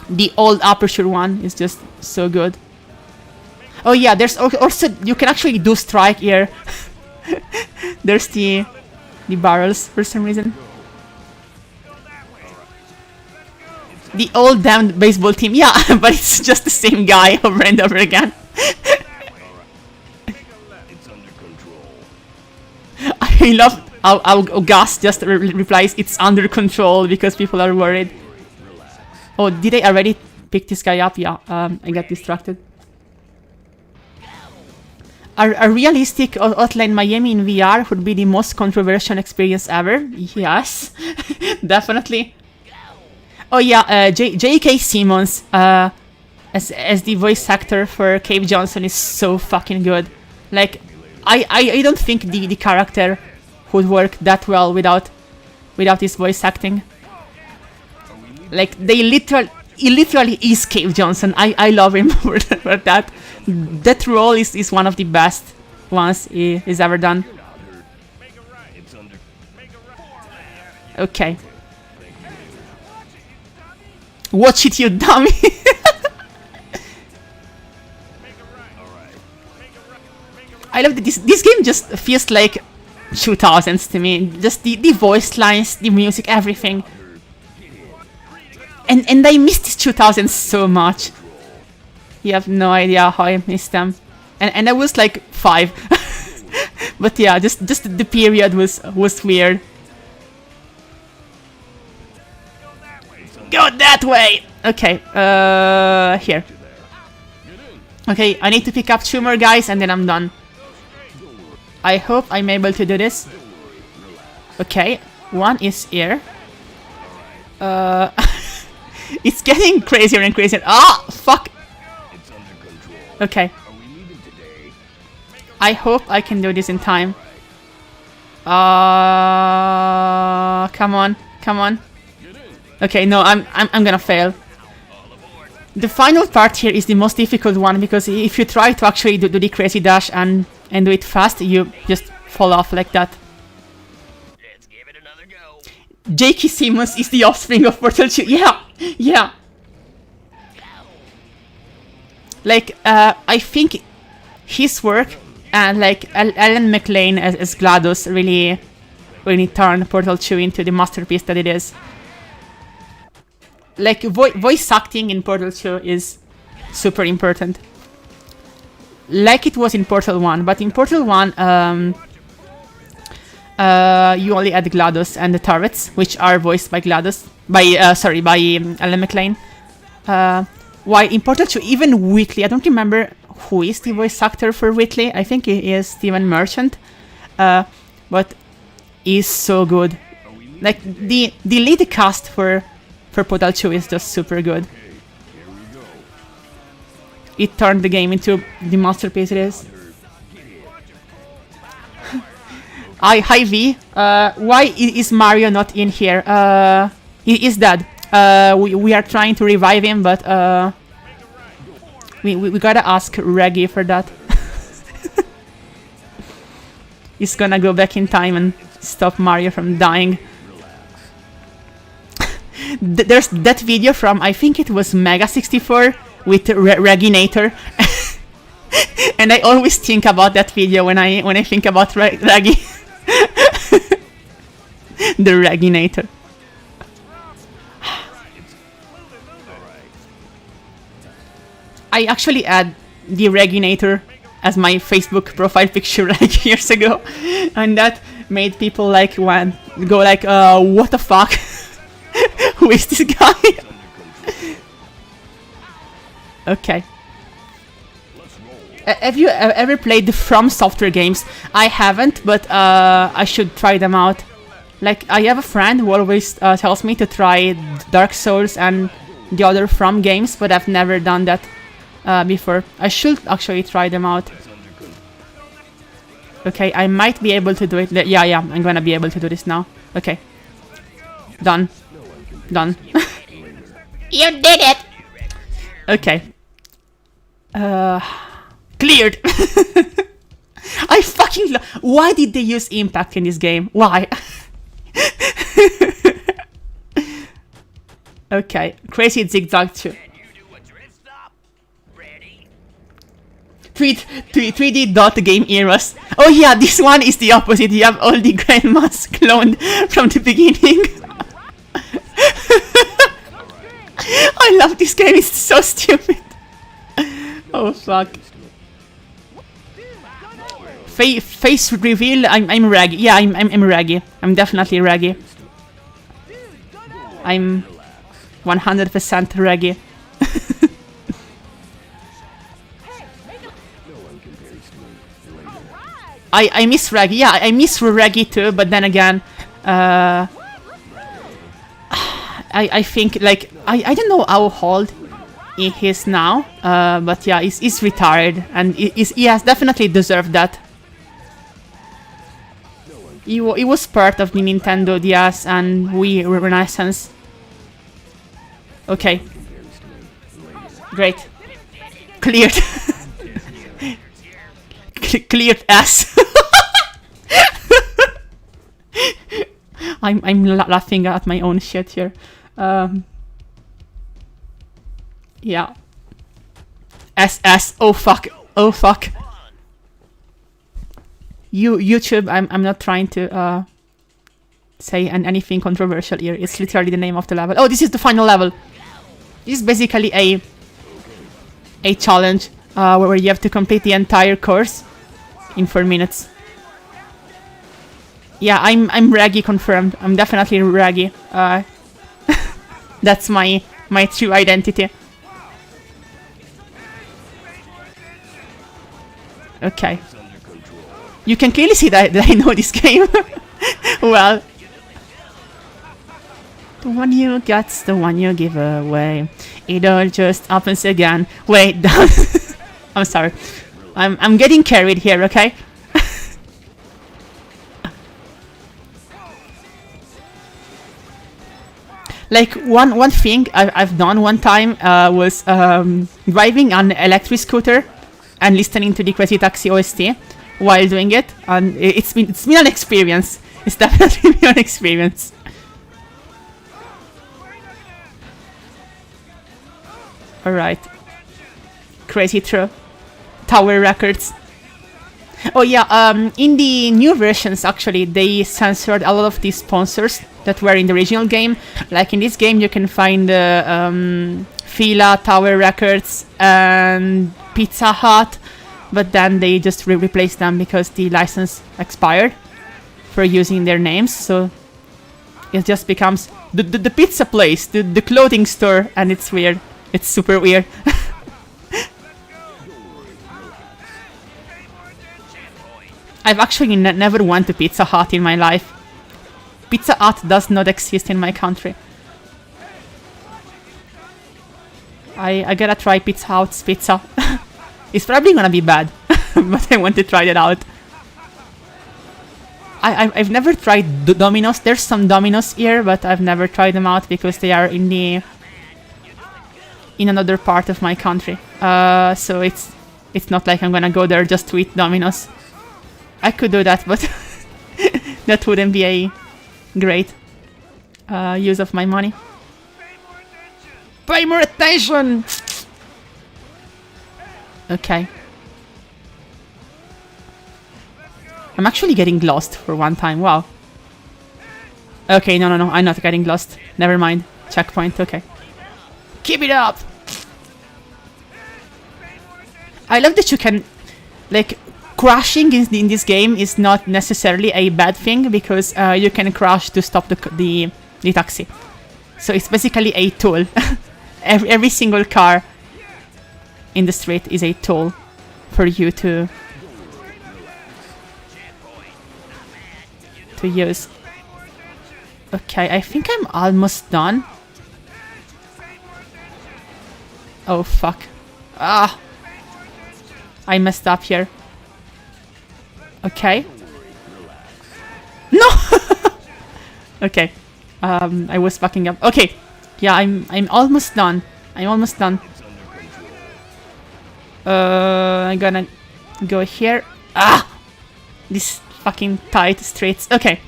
The old Aperture one is just so good. Oh yeah, there's also, you can actually do strike here. There's the barrels for some reason. The old damned baseball team, yeah, but it's just the same guy over and over again. I love how Gus just replies, it's under control, because people are worried. Oh, did I already pick this guy up? Yeah, I got distracted. A realistic Hotline Miami in VR would be the most controversial experience ever. Yes, definitely. Oh yeah, J.K. Simmons as the voice actor for Cave Johnson is so fucking good. Like, I don't think the character would work that well without his voice acting. Like, he literally is Cave Johnson. I love him for that. That role is one of the best ones he's ever done. Okay. Watch it, you dummy! I love that this game just feels like 2000s to me. Just the voice lines, the music, everything. And I miss these 2000s so much. You have no idea how I missed them. And I was like 5. But yeah, just the period was weird. Go that way! Okay, here. Okay, I need to pick up 2 more guys and then I'm done. I hope I'm able to do this. Okay, one is here. It's getting crazier and crazier. Ah, fuck! Okay. I hope I can do this in time. Come on, come on. Okay, no, I'm gonna fail. The final part here is the most difficult one because if you try to actually do the crazy dash and do it fast, you just fall off like that. Let's give it another go. J.K. Simmons is the offspring of Portal 2. Yeah, yeah. Like, I think his work and like Ellen McLean as GLaDOS really turned Portal 2 into the masterpiece that it is. Like, voice acting in Portal 2 is super important. Like it was in Portal 1, but in Portal 1, you only had GLaDOS and the turrets, which are voiced by GLaDOS, by Ellen McLean. Why in Portal 2, even Whitley, I don't remember who is the voice actor for Whitley. I think he is Stephen Merchant, but he's so good. Like, the lead cast for Portal 2 is just super good. It turned the game into the masterpiece it is. Hi V. Why is Mario not in here? He is dead. We are trying to revive him, but we gotta ask Reggie for that. He's gonna go back in time and stop Mario from dying. There's that video from, I think it was Mega 64 with Reginator. And I always think about that video when I think about Reggie. The Reginator. I actually had the Reginator as my Facebook profile picture like years ago, and that made people like go like, what the fuck? Who is this guy? Okay. Have you ever played the From Software games? I haven't, but I should try them out. Like, I have a friend who always tells me to try Dark Souls and the other From games, but I've never done that before. I should actually try them out. Okay, I might be able to do it. Yeah, I'm gonna be able to do this now. Okay. Done. Done. You did it! Okay. Cleared! I fucking why did they use impact in this game? Why? Okay, crazy zigzag too. 3D dot game eras. Oh yeah, this one is the opposite. You have all the grandmas cloned from the beginning. I love this game, it's so stupid. Oh fuck. Face reveal, I'm Raggy. Yeah, I'm Raggy. I'm definitely Raggy. I'm 100% Raggy. I miss Raggy. Yeah, I miss Raggy too, but then again, I think, like, I don't know how old he is now, but yeah, he's retired, and he has definitely deserved that. He was part of the Nintendo DS and Wii Renaissance. Okay. Great. Cleared. Cleared ass. I'm laughing at my own shit here. Yeah. SS. Oh fuck. Oh fuck. YouTube. I'm not trying to say anything controversial here. It's literally the name of the level. Oh, this is the final level. This is basically a challenge where you have to complete the entire course in 4 minutes. Yeah, I'm Raggy confirmed. I'm definitely Raggy. That's my true identity. Okay. You can clearly see that I know this game. Well. The one you get's the one you give away. It all just happens again. Wait, I'm sorry. I'm getting carried here, okay? Like, one thing I've done one time was driving an electric scooter and listening to the Crazy Taxi OST while doing it, and it's been an experience. It's definitely been an experience. Alright. Crazy true. Tower Records. Oh yeah, in the new versions, actually, they censored a lot of these sponsors that were in the original game. Like in this game, you can find Fila, Tower Records, and Pizza Hut, but then they just replaced them because the license expired for using their names. So it just becomes the pizza place, the clothing store, and it's weird. It's super weird. I've actually never went to Pizza Hut in my life. Pizza Hut does not exist in my country. I gotta try Pizza Hut's pizza. It's probably gonna be bad, but I want to try that out. I've never tried the Domino's. There's some Domino's here, but I've never tried them out because they are in another part of my country. So it's not like I'm gonna go there just to eat Domino's. I could do that, but That wouldn't be a great use of my money. Pay more attention! Okay. I'm actually getting lost for one time, wow. Okay, no, I'm not getting lost. Never mind. Checkpoint, okay. Keep it up! I love that you can, like, crashing in this game is not necessarily a bad thing because you can crash to stop the taxi. So it's basically a tool. every single car in the street is a tool for you to use. Okay, I think I'm almost done. Oh fuck. Ah! I messed up here. Okay. No! Okay. I was fucking up. Okay. Yeah, I'm almost done. I'm almost done. I'm gonna go here. Ah! These fucking tight streets. Okay.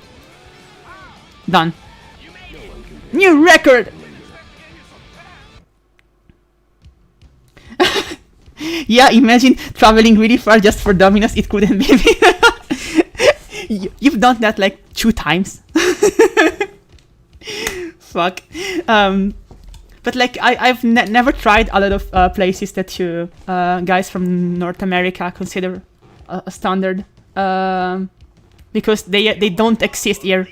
Done. New record! Yeah, imagine traveling really far just for Domino's. It couldn't be me. You've done that like 2 times. Fuck. But like I've never tried a lot of places that you guys from North America consider a standard, because they don't exist here.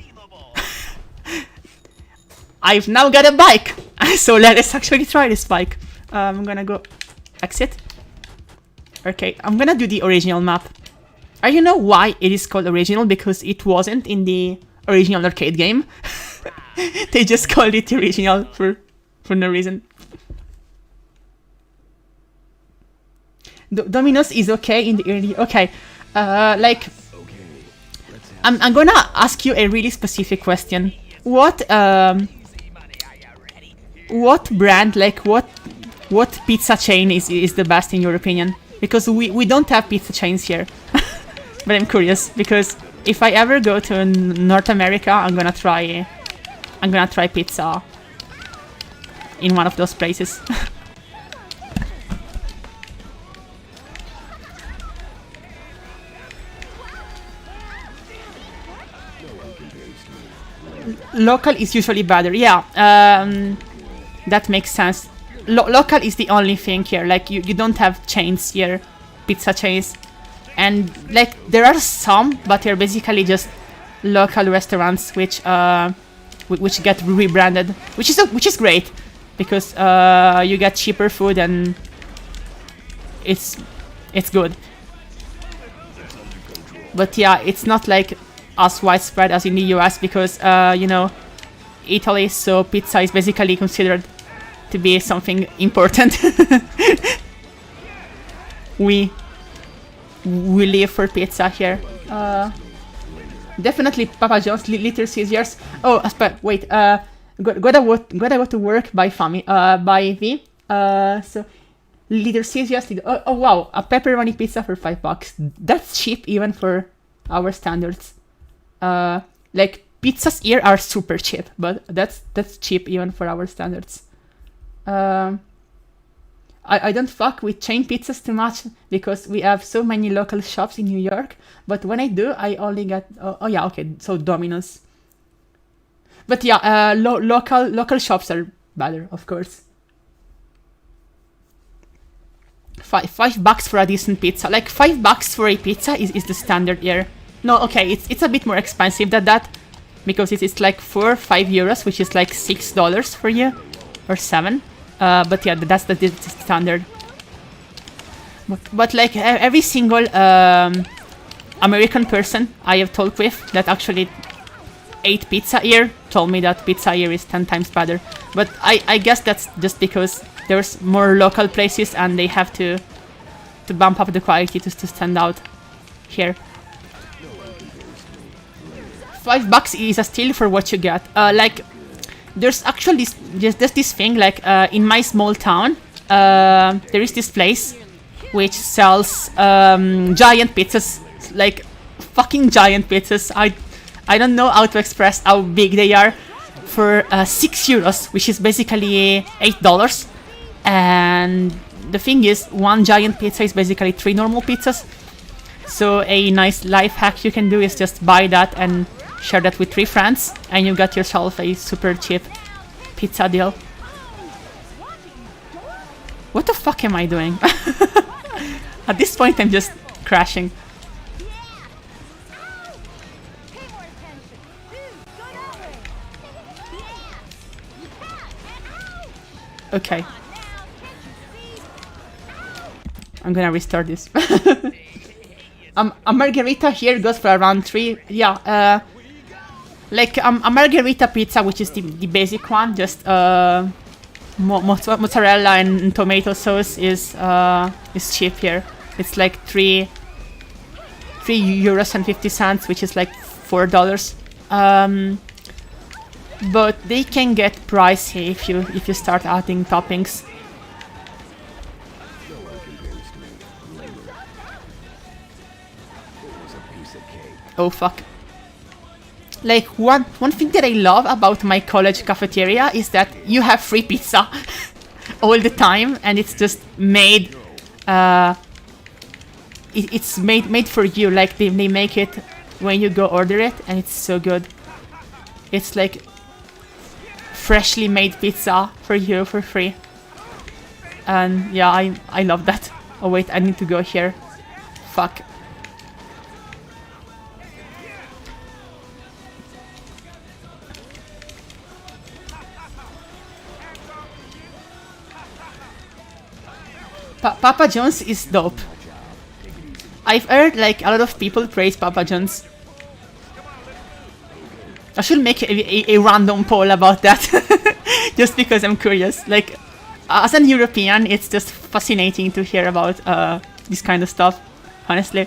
I've now got a bike, so let's actually try this bike. I'm gonna go exit. Okay, I'm gonna do the original map. You know why it is called original? Because it wasn't in the original arcade game. They just called it original for no reason. Domino's is okay in the early. Okay, like I'm gonna ask you a really specific question. What brand, like what pizza chain is the best in your opinion? Because we don't have pizza chains here. But I'm curious because if I ever go to North America, I'm gonna try pizza in one of those places. Local is usually better. Yeah, that makes sense. Local is the only thing here. Like you don't have chains here, pizza chains, and like there are some, but they're basically just local restaurants which get rebranded, which is great because you get cheaper food and it's good. But yeah, it's not like as widespread as in the US because you know, Italy, so pizza is basically considered to be something important. we live for pizza here. Definitely Papa John's, Little Caesars. Oh, wait. Gotta go to work by f4mi. By V. So Little Caesars. Oh wow, a pepperoni pizza for $5. That's cheap even for our standards. Like pizzas here are super cheap, but that's cheap even for our standards. I don't fuck with chain pizzas too much because we have so many local shops in New York. But when I do, I only get oh yeah, okay, so Domino's. But yeah, local shops are better, of course. $5 for a decent pizza. Like $5 for a pizza is the standard here. No, okay, it's a bit more expensive than that because it's like 4 or 5 euros, which is like $6 for you or 7. But yeah, that's the standard. But like every single American person I have talked with that actually ate pizza here told me that pizza here is 10 times better. But I guess that's just because there's more local places and they have to bump up the quality to stand out here. $5 is a steal for what you get. Like there's actually there's this thing like in my small town there is this place which sells giant pizzas, like fucking giant pizzas. I don't know how to express how big they are. For 6 euros, which is basically $8. And the thing is, one giant pizza is basically 3 normal pizzas. So a nice life hack you can do is just buy that and share that with 3 friends, and you got yourself a super cheap pizza deal. What the fuck am I doing? At this point I'm just crashing. Okay. I'm gonna restart this. A margherita here goes for around 3. Yeah, like a margherita pizza, which is the basic one, just mozzarella and tomato sauce is cheap here. It's like 3 euros and 50 cents, which is like $4. But they can get pricey if you start adding toppings. Oh fuck. Like one thing that I love about my college cafeteria is that you have free pizza all the time, and it's just made it's made for you. Like they make it when you go order it, and it's so good. It's like freshly made pizza for you for free. And yeah, I love that. Oh wait, I need to go here. Fuck. Papa John's is dope. I've heard like a lot of people praise Papa John's. I should make a random poll about that. Just because I'm curious. Like, as an European, it's just fascinating to hear about this kind of stuff, honestly.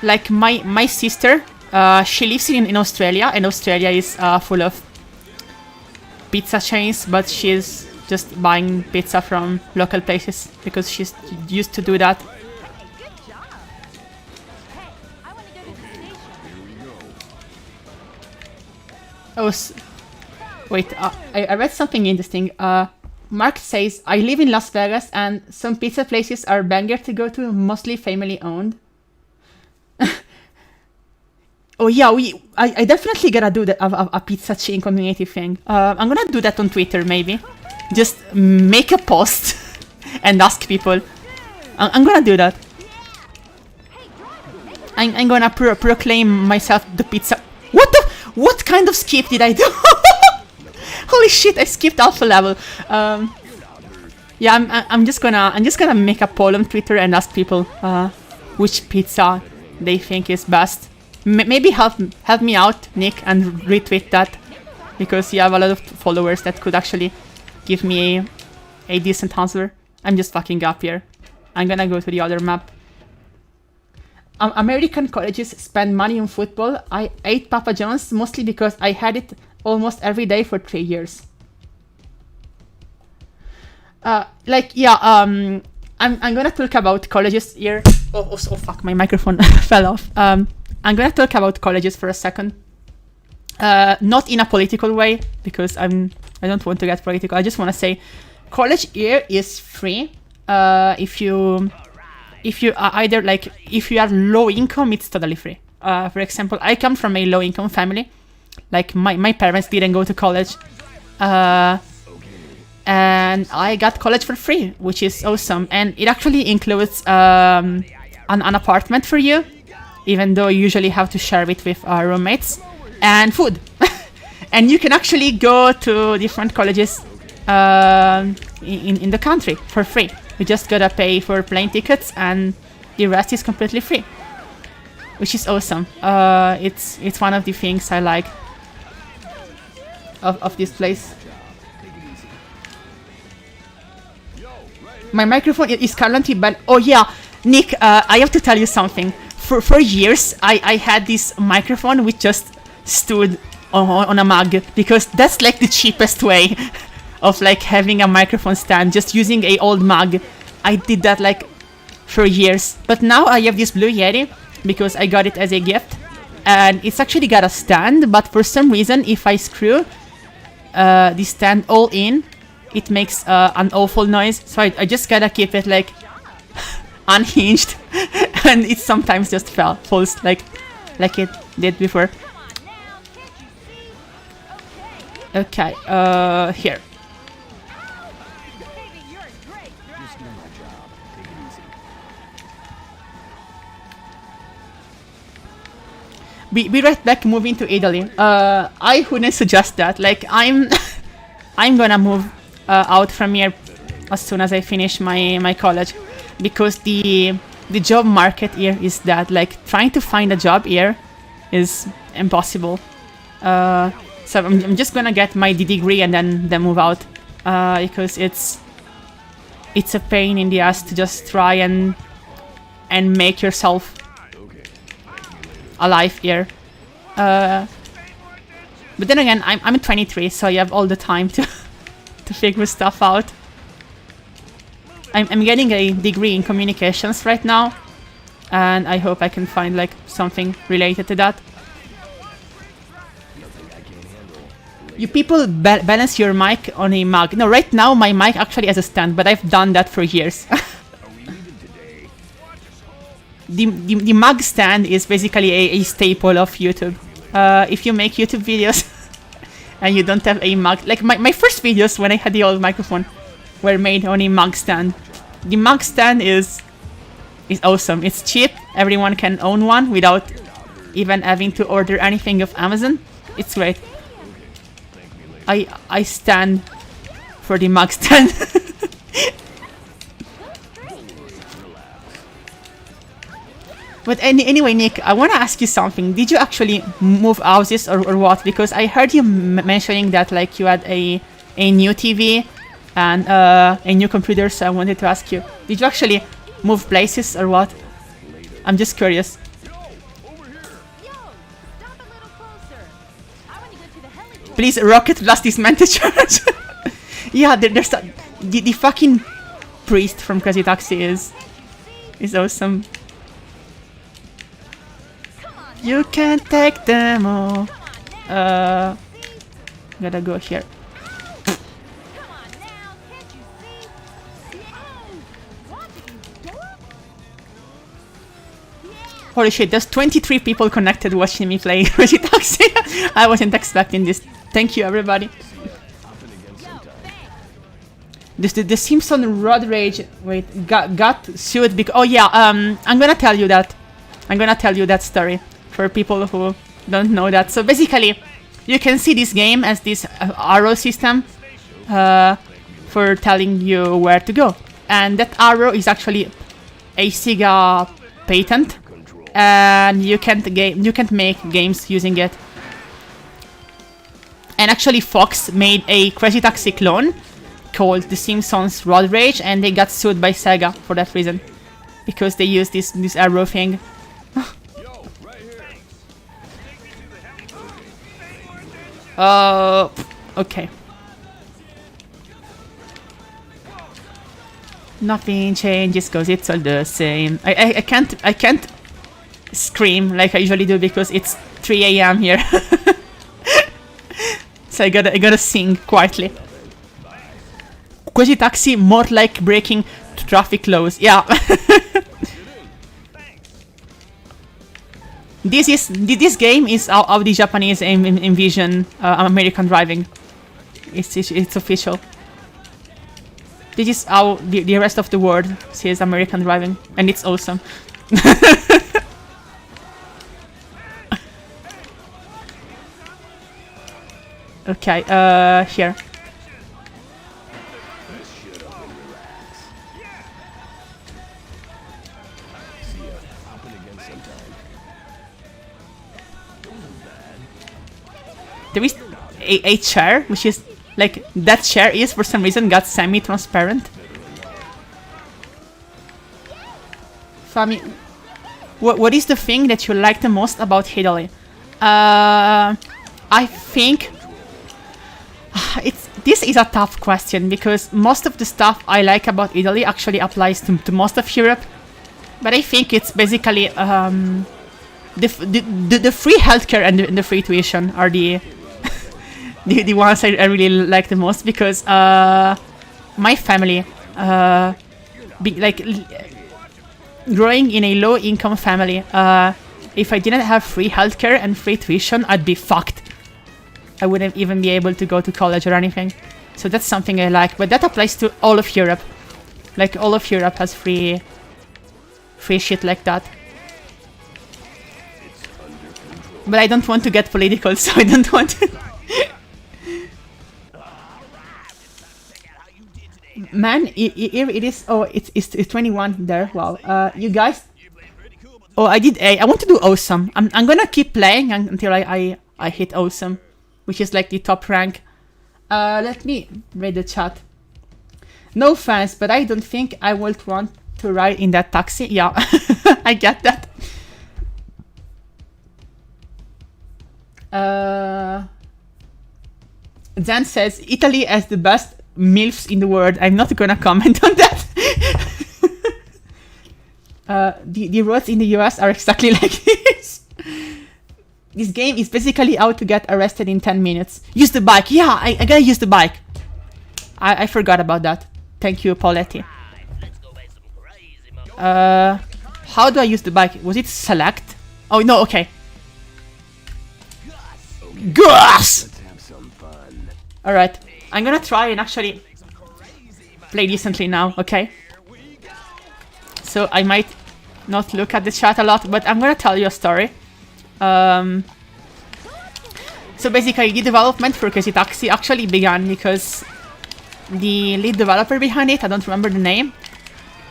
Like, my sister, she lives in Australia, and Australia is full of pizza chains, but she's just buying pizza from local places because she's used to do that. Oh, wait, I read something interesting. Mark says, I live in Las Vegas and some pizza places are banger to go to, mostly family owned. Oh yeah, I definitely gotta do a pizza chain community thing. I'm gonna do that on Twitter, maybe. Just make a post and ask people. I'm gonna do that. I'm gonna proclaim myself the pizza. What kind of skip did I do? Holy shit! I skipped alpha level. Yeah, I'm just gonna make a poll on Twitter and ask people which pizza they think is best. Maybe help me out, Nick, and retweet that, because you have a lot of followers that could actually give me a decent answer. I'm just fucking up here. I'm gonna go to the other map. American colleges spend money on football. I ate Papa John's mostly because I had it almost every day for 3 years. Like, yeah, I'm gonna talk about colleges here. Oh fuck, my microphone fell off. I'm gonna talk about colleges for a second. Not in a political way, because I don't want to get political. I just want to say, college here is free. If you are either like, if you are low income, it's totally free. For example, I come from a low income family. Like my parents didn't go to college, and I got college for free, which is awesome. And it actually includes an apartment for you, even though you usually have to share it with roommates, and food. And you can actually go to different colleges in the country for free. You just gotta pay for plane tickets, and the rest is completely free, which is awesome. It's one of the things I like of this place. My microphone is currently banned. Oh yeah, Nick, I have to tell you something. For years, I had this microphone which just stood on a mug, because that's like the cheapest way of like having a microphone stand, just using a old mug. I did that like for years, but now I have this Blue Yeti, because I got it as a gift. And it's actually got a stand, but for some reason, if I screw the stand all in, it makes an awful noise. So I just gotta keep it like unhinged, and it sometimes just falls like it did before. Okay, here. Be right back moving to Italy. I wouldn't suggest that. Like, I'm gonna move out from here as soon as I finish my college, because the job market here is that, like, trying to find a job here is impossible. So I'm just gonna get my degree and then move out, because it's a pain in the ass to just try and make yourself alive here. But then again, I'm 23, so I have all the time to figure stuff out. I'm getting a degree in communications right now, and I hope I can find like something related to that. You people balance your mic on a mug. No, right now my mic actually has a stand, but I've done that for years. The mug stand is basically a staple of YouTube. If you make YouTube videos and you don't have a mug, like my first videos when I had the old microphone were made on a mug stand. The mug stand is awesome. It's cheap. Everyone can own one without even having to order anything off Amazon. It's great. I stand for the mug stand. But anyway, Nick, I want to ask you something. Did you actually move houses or what? Because I heard you mentioning that like you had a new TV and a new computer, so I wanted to ask you, did you actually move places or what? I'm just curious. Please rocket blast this man to church. Yeah, there's the fucking priest from Crazy Taxi is awesome. You can't take them all. Gotta go here. Holy shit, there's 23 people connected watching me play Crazy Taxi. I wasn't expecting this. Thank you, everybody. The Simpson Road Rage got sued because... Oh yeah, I'm gonna tell you that. I'm gonna tell you that story for people who don't know that. So basically, you can see this game as this arrow system for telling you where to go. And that arrow is actually a Sega patent. And you can't make games using it. And actually Fox made a Crazy Taxi clone called The Simpsons Road Rage, and they got sued by Sega for that reason, because they used this arrow thing. Okay. Nothing changes cause it's all the same. I can't scream like I usually do because it's 3 AM here. So I gotta sing quietly. Crazy Taxi, more like breaking traffic laws. Yeah. This game is how the Japanese envision American driving. It's official. This is how the rest of the world sees American driving, and it's awesome. Okay, here. There is a chair, which is like that chair is for some reason got semi-transparent. f4mi, what is the thing that you like the most about Italy? I think this is a tough question because most of the stuff I like about Italy actually applies to most of Europe. But I think it's basically the free healthcare and the free tuition are the the ones I really like the most, because my family, growing in a low-income family, if I didn't have free healthcare and free tuition, I'd be fucked. I wouldn't even be able to go to college or anything. So that's something I like, but that applies to all of Europe. Like, all of Europe has free shit like that. But I don't want to get political, so I don't want to... Man, here it is. Oh, it's 21 there. Wow. You guys... Oh, I did A. I want to do awesome. I'm gonna keep playing until I hit awesome, which is like the top rank. Let me read the chat. No offense, but I don't think I would want to ride in that taxi. Yeah, I get that. Zen says Italy has the best MILFs in the world. I'm not gonna comment on that. The roads in the US are exactly like this. This game is basically how to get arrested in 10 minutes. Use the bike. Yeah, I gotta use the bike. I forgot about that. Thank you, Pauletti. How do I use the bike? Was it select? Oh, no, okay. Gus! Alright, I'm gonna try and actually play decently now, okay? So I might not look at the chat a lot, but I'm gonna tell you a story. So basically, the development for Crazy Taxi actually began because the lead developer behind it, I don't remember the name,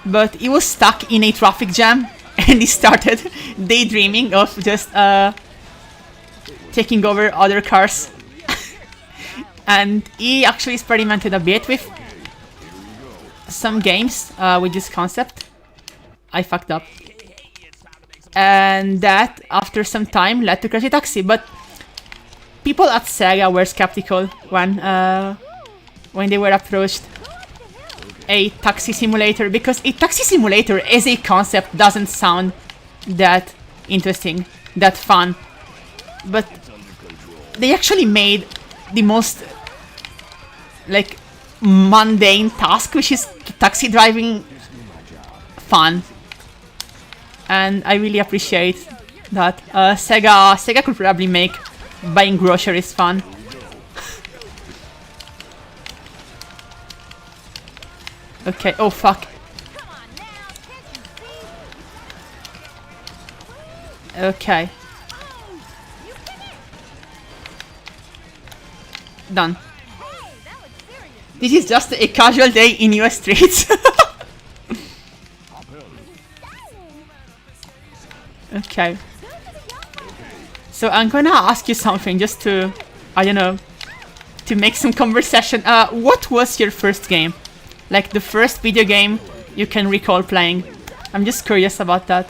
but he was stuck in a traffic jam and he started daydreaming of just taking over other cars. And he actually experimented a bit with some games with this concept. I fucked up. And that, after some time, led to Crazy Taxi. But people at Sega were skeptical when they were approached a taxi simulator, because a taxi simulator as a concept doesn't sound that interesting, that fun. But they actually made the most like mundane task, which is taxi driving, fun. And I really appreciate that. Sega could probably make buying groceries fun. Okay, oh fuck. Okay. Done. This is just a casual day in US streets. Okay. So I'm gonna ask you something just to, I don't know, to make some conversation. What was your first game? Like the first video game you can recall playing? I'm just curious about that.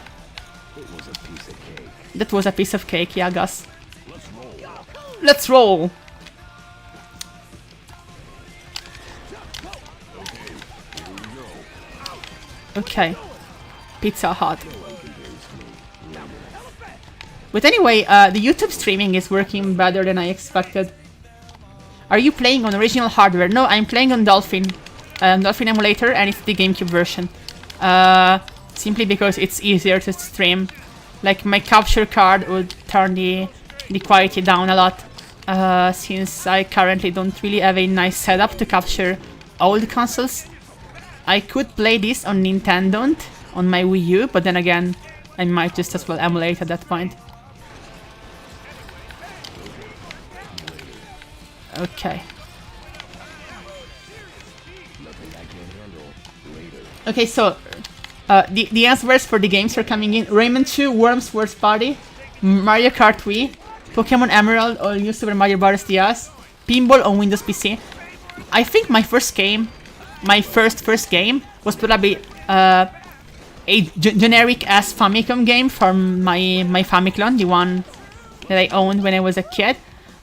That was a piece of cake, yeah, Gus. Let's roll! Okay. Pizza Hut. But anyway, the YouTube streaming is working better than I expected. Are you playing on original hardware? No, I'm playing on Dolphin. Dolphin emulator, and it's the GameCube version. Simply because it's easier to stream. Like, my capture card would turn the quality down a lot. Since I currently don't really have a nice setup to capture old consoles. I could play this on Nintendo, on my Wii U, but then again, I might just as well emulate at that point. Okay. Okay, so the answers for the games are coming in. Rayman 2, Worms Worst Party, Mario Kart Wii, Pokemon Emerald, or New Super Mario Bros. DS, Pinball on Windows PC. I think my first game, my first game was probably a generic ass Famicom game from my Famiclone, the one that I owned when I was a kid.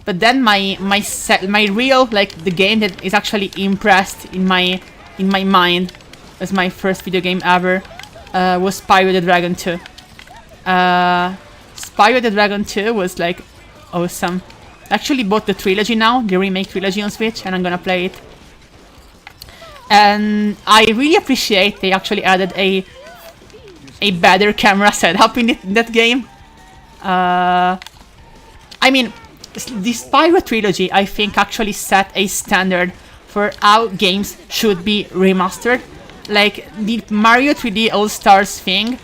But then my real, like, the game that is actually impressed in my mind as my first video game ever was Spyro the Dragon 2. Spyro the Dragon 2 was like awesome. Actually bought the trilogy now, the remake trilogy on Switch, and I'm gonna play it. And I really appreciate they actually added a better camera setup in that game. I mean, the Spyro trilogy, I think, actually set a standard for how games should be remastered. Like, the Mario 3D All-Stars thing,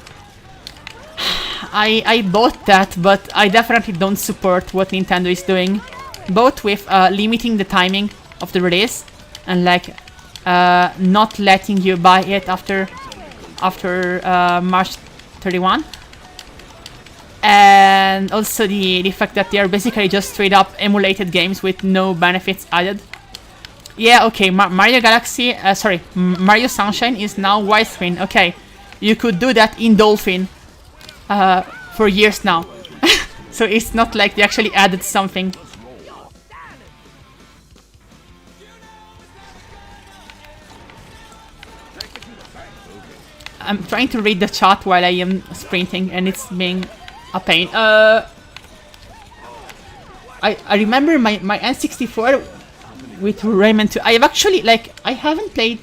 I bought that, but I definitely don't support what Nintendo is doing. Both with limiting the timing of the release, and like, not letting you buy it after March 31. And also the fact that they are basically just straight up emulated games with no benefits added. Yeah, okay, Mario Galaxy, Mario Sunshine is now widescreen. Okay, you could do that in Dolphin for years now. So it's not like they actually added something. I'm trying to read the chat while I am sprinting, and it's being a pain. I remember my N64 with Rayman 2. I have actually, like, I haven't played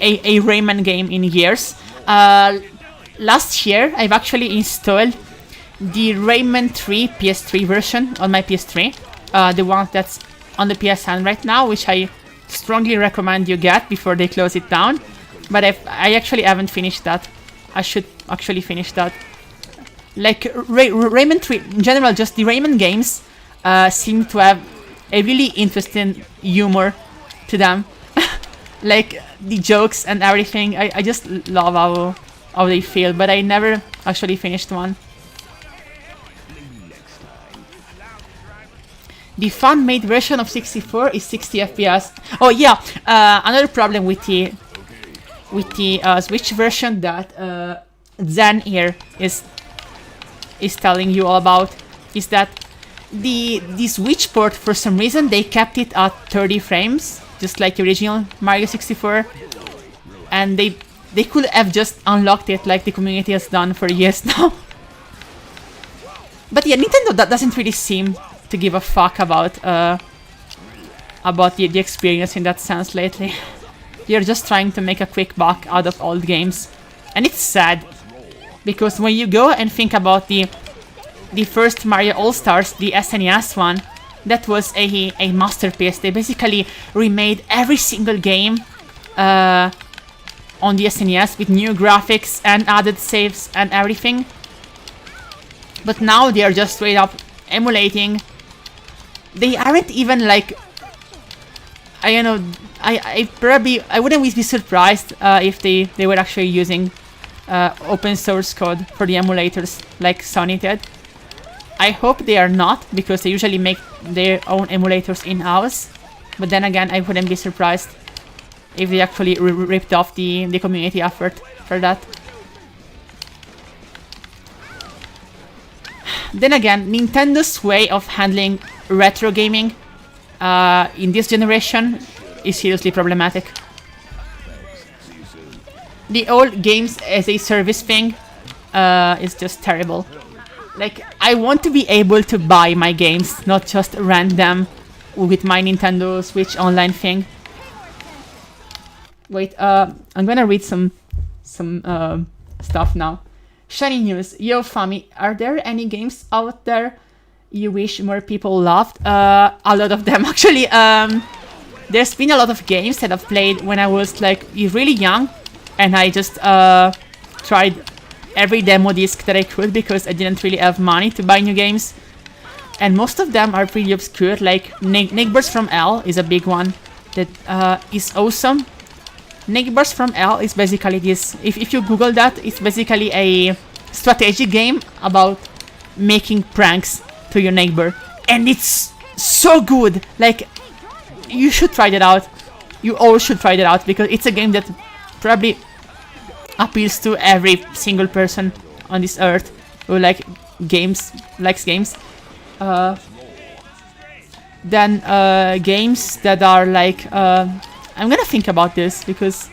a Rayman game in years. Last year, I've actually installed the Rayman 3 PS3 version on my PS3. The one that's on the PSN right now, which I strongly recommend you get before they close it down. But I actually haven't finished that. I should actually finish that. Like, Rayman 3, in general, just the Rayman games seem to have a really interesting humor to them. Like, the jokes and everything, I just love how they feel, but I never actually finished one. The fan-made version of 64 is 60 FPS. Oh yeah, another problem with the Switch version that Zen here is telling you all about is that the Switch port, for some reason, they kept it at 30 frames, just like the original Mario 64, and they could have just unlocked it like the community has done for years now. But yeah, Nintendo doesn't really seem to give a fuck about the experience in that sense lately. They're just trying to make a quick buck out of old games. And it's sad, because when you go and think about the first Mario All-Stars, the SNES one, that was a masterpiece. They basically remade every single game on the SNES with new graphics and added saves and everything. But now they are just straight up emulating. They aren't even like, I don't know, I wouldn't be surprised if they were actually using open source code for the emulators like Sony did. I hope they are not, because they usually make their own emulators in-house. But then again, I wouldn't be surprised if they actually ripped off the community effort for that. Then again, Nintendo's way of handling retro gaming in this generation is seriously problematic. The old games as a service thing is just terrible. Like, I want to be able to buy my games, not just rent them with my Nintendo Switch Online thing. Wait, I'm gonna read some stuff now. Shiny news. Yo, f4mi, are there any games out there you wish more people loved? A lot of them, actually. There's been a lot of games that I've played when I was like really young, and I just tried every demo disc that I could because I didn't really have money to buy new games. And most of them are pretty obscure, like Neighbors from Hell is a big one that is awesome. Neighbors from Hell is basically this, if you Google that, it's basically a strategy game about making pranks to your neighbor. And it's so good, like, you should try that out. You all should try that out, because it's a game that probably appeals to every single person on this earth who likes games. Then games that are like, I'm gonna think about this, because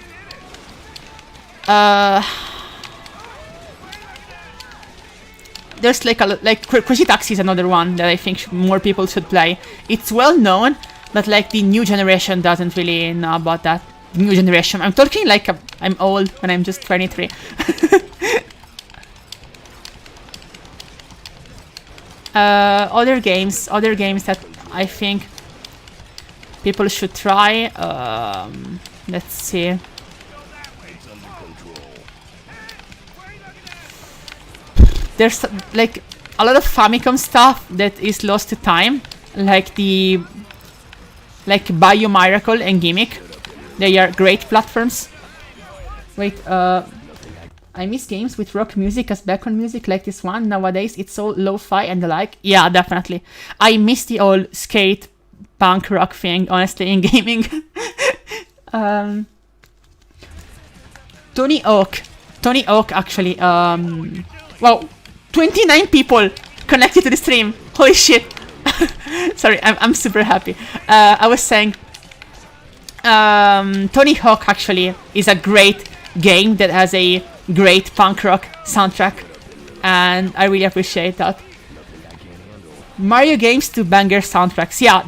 there's like Crazy Taxi is another one that I think more people should play. It's well known, but like the new generation doesn't really know about that. The new generation. I'm talking like I'm old when I'm just 23. Other games that I think people should try. Let's see. There's like a lot of Famicom stuff that is lost to time, like Bio Miracle and Gimmick. They are great platforms. Wait, I miss games with rock music as background music like this one. Nowadays it's all lo-fi and the like. Yeah, definitely. I miss the old skate punk rock thing, honestly, in gaming. Tony Hawk actually, wow, 29 people connected to the stream. Holy shit. Sorry, I'm super happy. I was saying, Tony Hawk actually is a great game that has a great punk rock soundtrack, and I really appreciate that. Mario games to banger soundtracks. Yeah,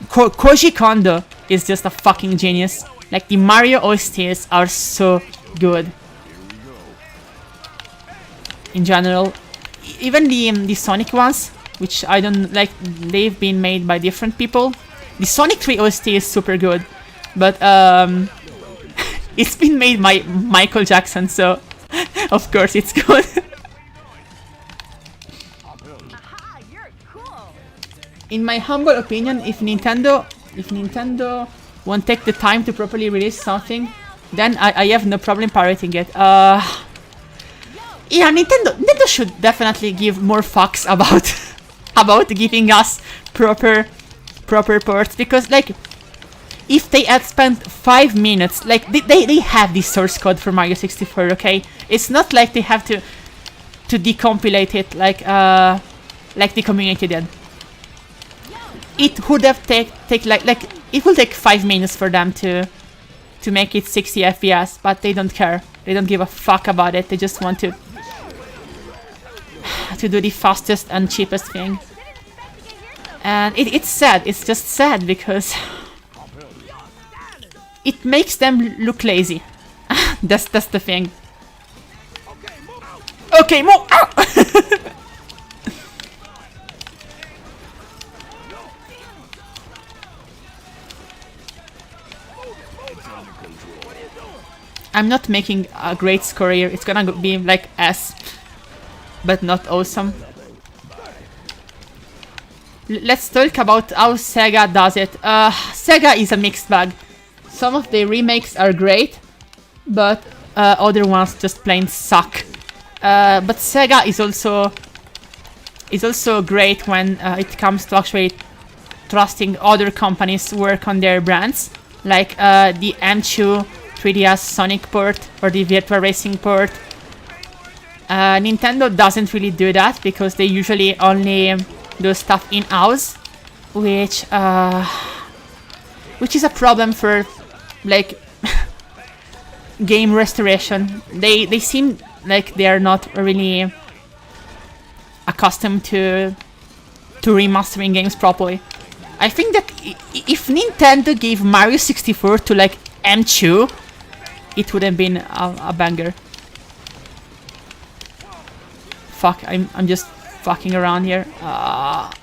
Koji Kondo is just a fucking genius. Like, the Mario OSTs are so good. In general, even the Sonic ones, which I don't like, they've been made by different people. The Sonic 3 OST is super good, but it's been made by Michael Jackson, so of course it's good. In my humble opinion, if Nintendo won't take the time to properly release something, then I have no problem pirating it. Yeah, Nintendo should definitely give more fucks about giving us proper ports, because like, if they had spent 5 minutes, like they have the source code for Mario 64, okay? It's not like they have to decompilate it like the community did. It would have take like it will take 5 minutes for them to make it 60 FPS, but they don't care. They don't give a fuck about it. They just want to do the fastest and cheapest thing. And it's sad. It's just sad because it makes them look lazy. That's the thing. Okay, move. I'm not making a great score here. It's gonna be like S, but not awesome. Let's talk about how Sega does it. Sega is a mixed bag. Some of the remakes are great, but other ones just plain suck. But Sega is also great when it comes to actually trusting other companies work on their brands, like the M2 3DS Sonic port or the Virtua Racing port. Nintendo doesn't really do that because they usually only do stuff in-house, which is a problem for like game restoration. They seem like they are not really accustomed to remastering games properly. I think that if Nintendo gave Mario 64 to like M2, it would have been a banger. Fuck, I'm just fucking around here.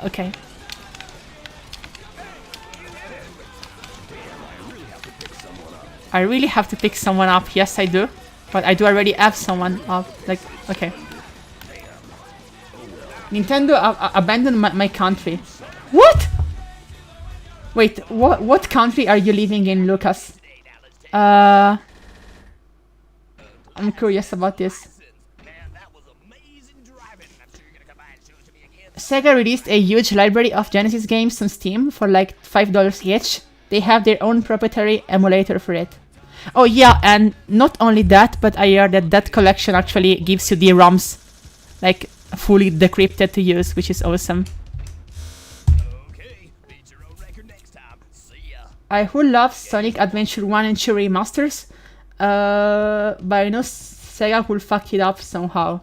Okay. I really have to pick someone up. Yes, I do. But I do already have someone up. Like, okay. Nintendo abandoned my country. What? Wait, what country are you living in, Lucas? I'm curious about this. Sega released a huge library of Genesis games on Steam for like $5 each. They have their own proprietary emulator for it. Oh yeah, and not only that, but I heard that collection actually gives you the ROMs like fully decrypted to use, which is awesome. I would love Sonic Adventure 1 and 2 remasters, but I know Sega will fuck it up somehow.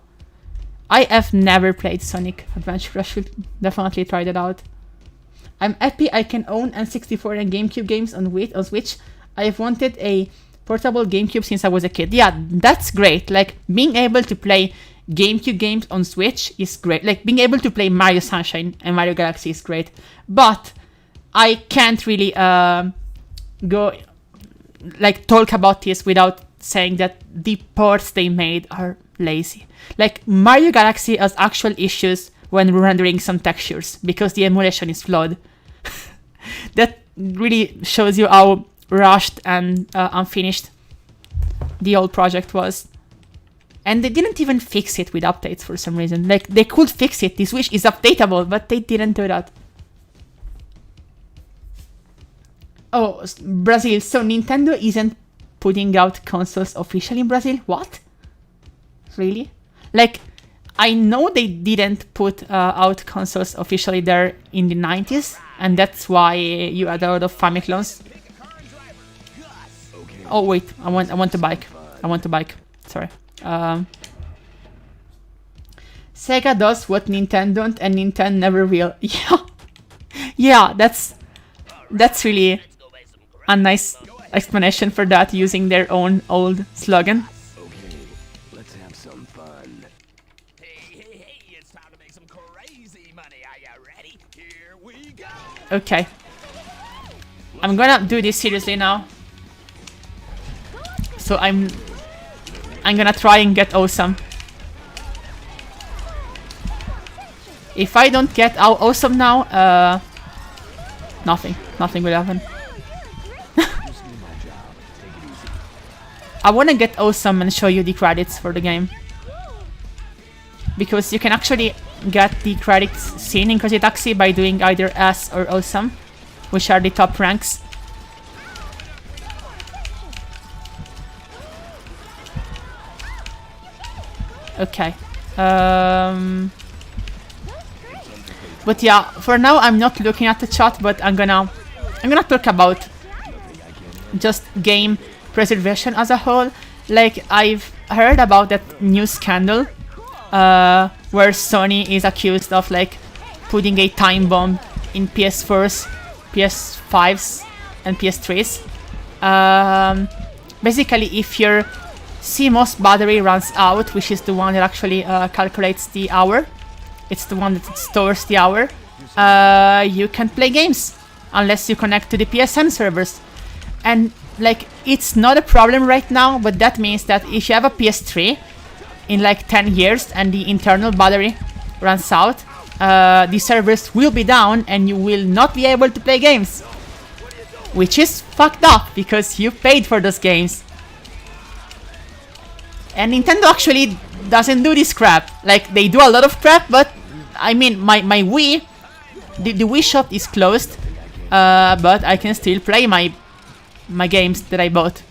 I have never played Sonic Adventure. I should definitely try that out. I'm happy I can own N64 and GameCube games on Switch. I've wanted a portable GameCube since I was a kid. Yeah, that's great. Like, being able to play GameCube games on Switch is great. Like, being able to play Mario Sunshine and Mario Galaxy is great. But I can't really talk about this without saying that the ports they made are lazy. Like, Mario Galaxy has actual issues when rendering some textures because the emulation is flawed. That really shows you how rushed and unfinished the old project was. And they didn't even fix it with updates for some reason. Like, they could fix it. The Switch is updatable, but they didn't do that. Oh, Brazil. So Nintendo isn't putting out consoles officially in Brazil? What? Really? Like, I know they didn't put out consoles officially there in the 90s, and that's why you had a lot of Famicom clones. Oh wait, I want a bike. I want a bike. Sorry. Sega does what Nintendo don't, and Nintendo never will. Yeah, yeah. That's really a nice explanation for that, using their own old slogan. Okay, let's have some fun. Hey, it's time to make some crazy money. Are you ready? Here we go. Okay. I'm gonna do this seriously now. So I'm gonna try and get awesome. If I don't get awesome now, nothing will happen. I wanna get awesome and show you the credits for the game. Because you can actually get the credits seen in Crazy Taxi by doing either S or awesome, which are the top ranks. Okay. But yeah, for now I'm not looking at the chat, but I'm gonna talk about just game preservation as a whole. Like, I've heard about that new scandal where Sony is accused of like putting a time bomb in PS4s, PS5s, and PS3s. Basically, if your CMOS battery runs out, which is the one that actually calculates the hour, it's the one that stores the hour, you can't play games unless you connect to the PSN servers. And like, it's not a problem right now, but that means that if you have a PS3 in like 10 years and the internal battery runs out, the servers will be down and you will not be able to play games. Which is fucked up, because you paid for those games. And Nintendo actually doesn't do this crap. Like, they do a lot of crap, but I mean, my Wii, the Wii shop is closed, but I can still play my games that I bought.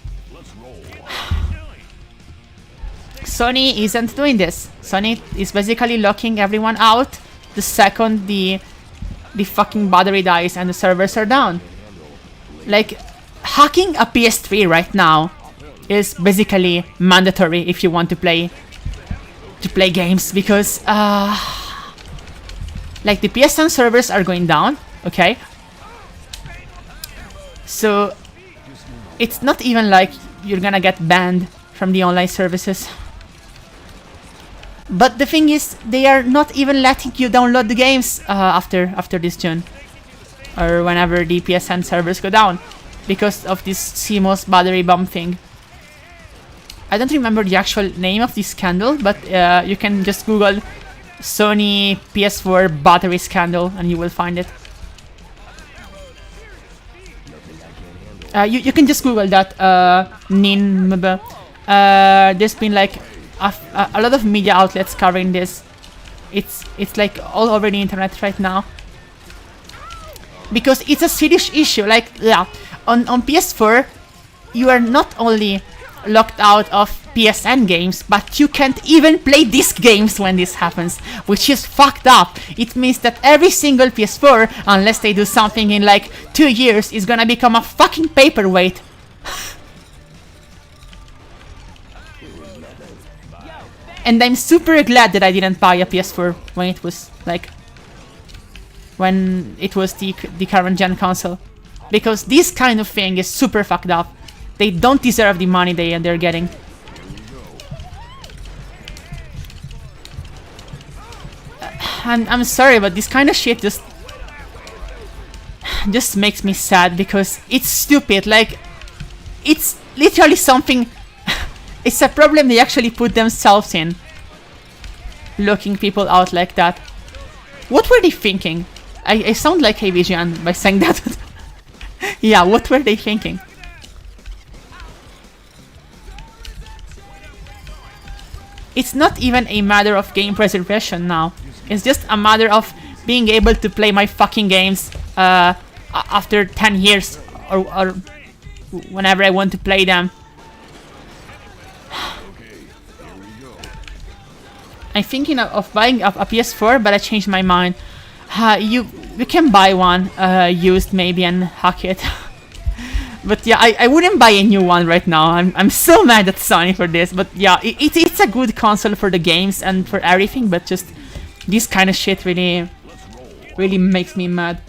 Sony isn't doing this. Sony is basically locking everyone out the second the fucking battery dies and the servers are down. Like, hacking a PS3 right now is basically mandatory if you want to play games, because like, the PSN servers are going down, okay? So it's not even like you're gonna get banned from the online services. But the thing is, they are not even letting you download the games after this June, or whenever the PSN servers go down, because of this CMOS battery bomb thing. I don't remember the actual name of this scandal, but you can just Google Sony PS4 battery scandal and you will find it. You can just Google that, there's been like a lot of media outlets covering this. It's like all over the internet right now, because it's a serious issue. Like, yeah, on PS4 you are not only locked out of PSN games, but you can't even play disc games when this happens, which is fucked up. It means that every single PS4, unless they do something in like 2 years, is gonna become a fucking paperweight. And I'm super glad that I didn't buy a PS4 when it was like the current gen console, because this kind of thing is super fucked up. They don't deserve the money they're getting. And I'm sorry, but this kind of shit just makes me sad because it's stupid. Like, it's literally something. It's a problem they actually put themselves in, locking people out like that. What were they thinking? I sound like a Vision by saying that. Yeah, what were they thinking? It's not even a matter of game preservation now. It's just a matter of being able to play my fucking games after 10 years or whenever I want to play them. I'm thinking of buying a PS4, but I changed my mind. You can buy one used maybe and hack it. But yeah, I wouldn't buy a new one right now. I'm so mad at Sony for this. But yeah, it's a good console for the games and for everything, but just this kind of shit really makes me mad.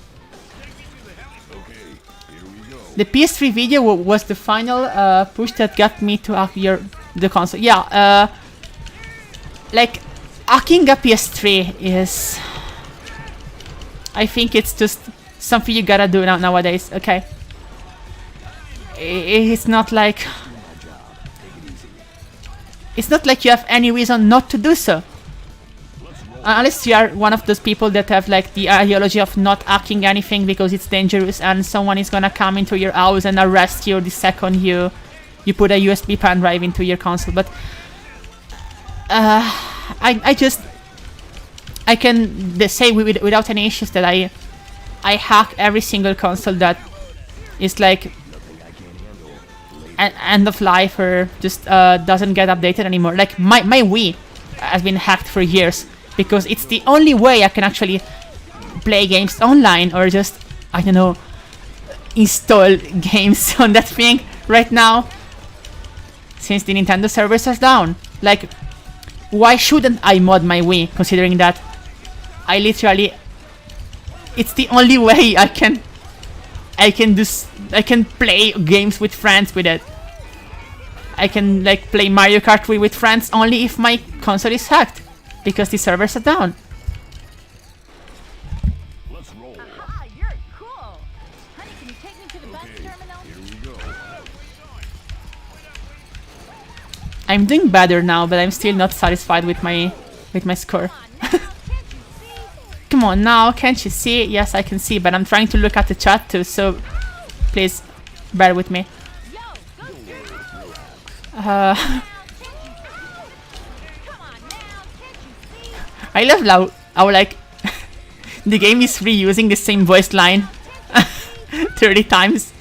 The PS3 video was the final push that got me to hack the console. Yeah, like hacking a PS3 is, I think it's just something you gotta do nowadays. Okay, it's not like you have any reason not to do so. Unless you are one of those people that have like the ideology of not hacking anything because it's dangerous and someone is gonna come into your house and arrest you the second you put a USB pen drive into your console. But I can say without any issues that I hack every single console that is like an end of life or just doesn't get updated anymore. Like my Wii has been hacked for years because it's the only way I can actually play games online or just, I don't know, install games on that thing right now since the Nintendo servers are down. Like, why shouldn't I mod my Wii, considering that I literally, it's the only way I can play games with friends with it. I can like play Mario Kart Wii with friends only if my console is hacked, because the servers are down. Let's roll. Aha, you're cool. Honey, can you take me to the bus terminal? Here we go. I'm doing better now, but I'm still not satisfied with my score. Come on now, can't you see? Yes, I can see, but I'm trying to look at the chat too, so please bear with me. I love how like the game is reusing the same voice line 30 times.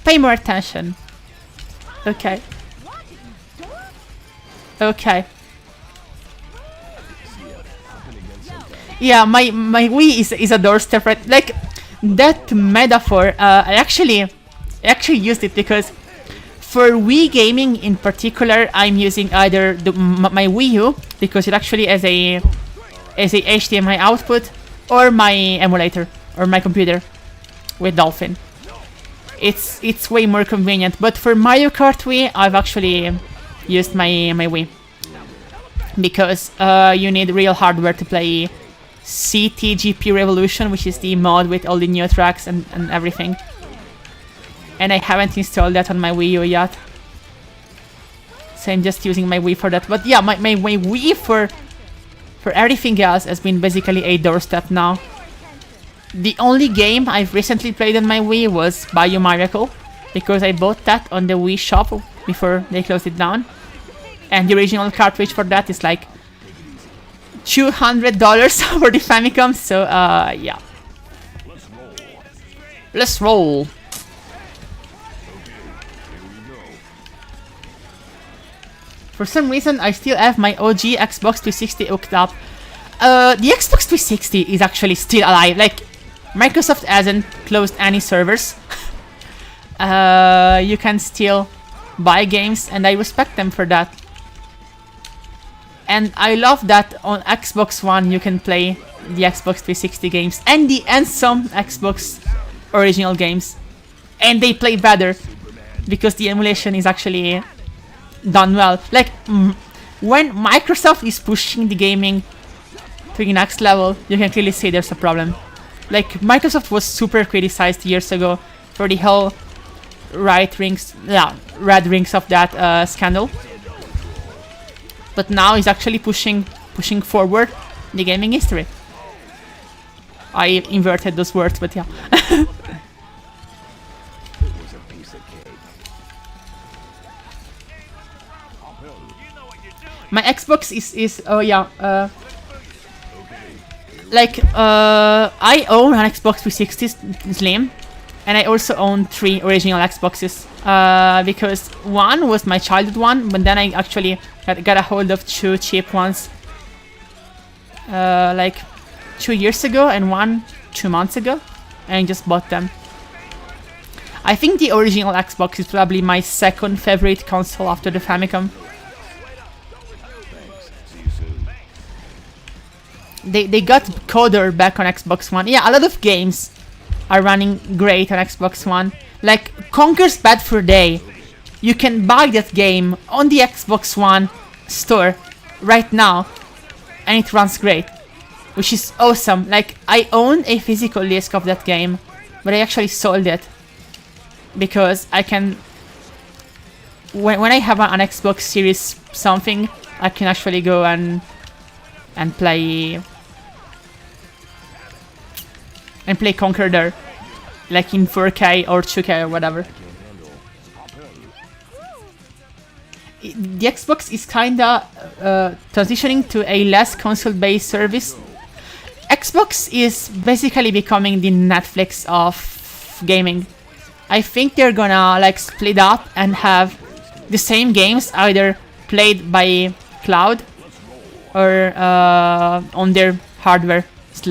Pay more attention. Okay. Okay. Yeah, my Wii is a doorstep, right? Like that metaphor. I actually used it because for Wii gaming in particular, I'm using either my Wii U because it actually has a HDMI output, or my emulator or my computer with Dolphin. It's way more convenient. But for Mario Kart Wii, I've actually used my Wii because you need real hardware to play CTGP Revolution, which is the mod with all the new tracks and everything. And I haven't installed that on my Wii U yet, so I'm just using my Wii for that. But yeah, my Wii for everything else has been basically a doorstep now. The only game I've recently played on my Wii was Bio Miracle, because I bought that on the Wii shop before they closed it down, and the original cartridge for that is like $200 for the Famicom. So yeah, let's roll. For some reason, I still have my OG Xbox 360 hooked up. The Xbox 360 is actually still alive. Like, Microsoft hasn't closed any servers. You can still buy games, and I respect them for that. And I love that on Xbox One you can play the Xbox 360 games and some Xbox original games, and they play better because the emulation is actually done well. Like when Microsoft is pushing the gaming to the next level, you can clearly see there's a problem. Like Microsoft was super criticized years ago for the whole red rings of that scandal, but now it's actually pushing forward the gaming history. I inverted those words, but yeah. My Xbox is I own an Xbox 360 Slim, and I also own 3 original Xboxes, because one was my childhood one, but then I actually got a hold of 2 cheap ones like 2 years ago and one 2 months ago, and I just bought them. I think the original Xbox is probably my second favorite console after the Famicom. They got Coder back on Xbox One. Yeah, a lot of games are running great on Xbox One. Like Conker's Bad Fur Day. You can buy that game on the Xbox One store right now, and it runs great, which is awesome. Like I own a physical disc of that game, but I actually sold it because I can. When I have an Xbox Series something, I can actually go and play Conquer there, like in 4K or 2K or whatever. The Xbox is kinda transitioning to a less console-based service. Xbox is basically becoming the Netflix of gaming. I think they're gonna like split up and have the same games either played by cloud or on their hardware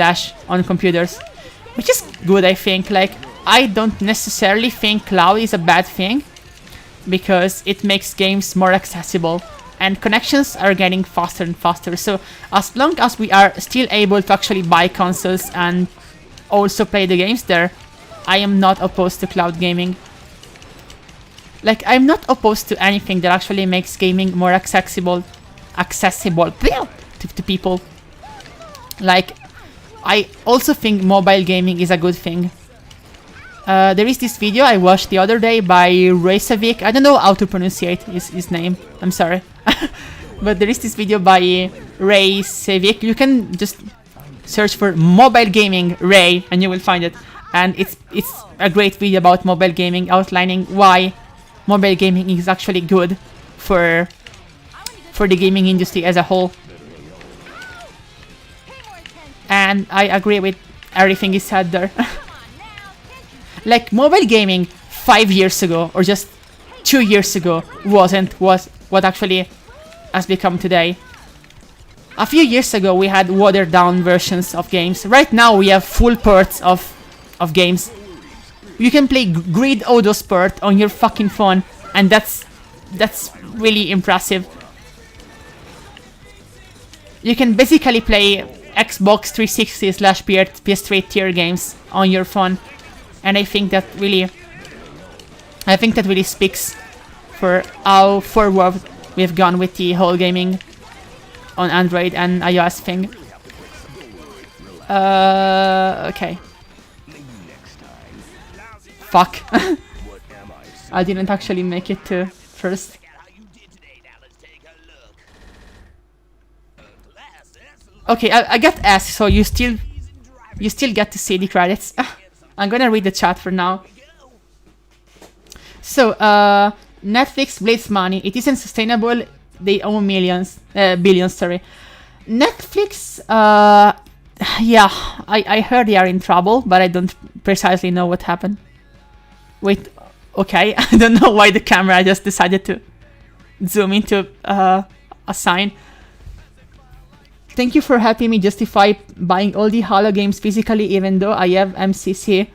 / on computers, which is good. I think, like, I don't necessarily think cloud is a bad thing because it makes games more accessible and connections are getting faster and faster. So as long as we are still able to actually buy consoles and also play the games there, I am not opposed to cloud gaming. Like, I'm not opposed to anything that actually makes gaming more accessible to people. Like, I also think mobile gaming is a good thing. There is this video I watched the other day by Reykjavik. I don't know how to pronounce his name. I'm sorry. But there is this video by Reykjavik. You can just search for mobile gaming Ray and you will find it. And it's a great video about mobile gaming, outlining why mobile gaming is actually good for the gaming industry as a whole. And I agree with everything he said there. Like, mobile gaming 5 years ago or just 2 years ago was what actually has become today. A few years ago we had watered down versions of games. Right now we have full ports of games. You can play Grid Odos port on your fucking phone, and that's really impressive. You can basically play Xbox 360 / PS3 tier games on your phone, and I think that really speaks for how forward we've gone with the whole gaming on Android and iOS thing. Okay. Fuck. I didn't actually make it to first. Okay, I got S, so you still get to see the credits. I'm gonna read the chat for now. So, Netflix bleeds money. It isn't sustainable. They own billions, sorry. Netflix, yeah, I heard they are in trouble, but I don't precisely know what happened. Wait, okay, I don't know why the camera just decided to zoom into a sign. Thank you for helping me justify buying all the Halo games physically, even though I have MCC.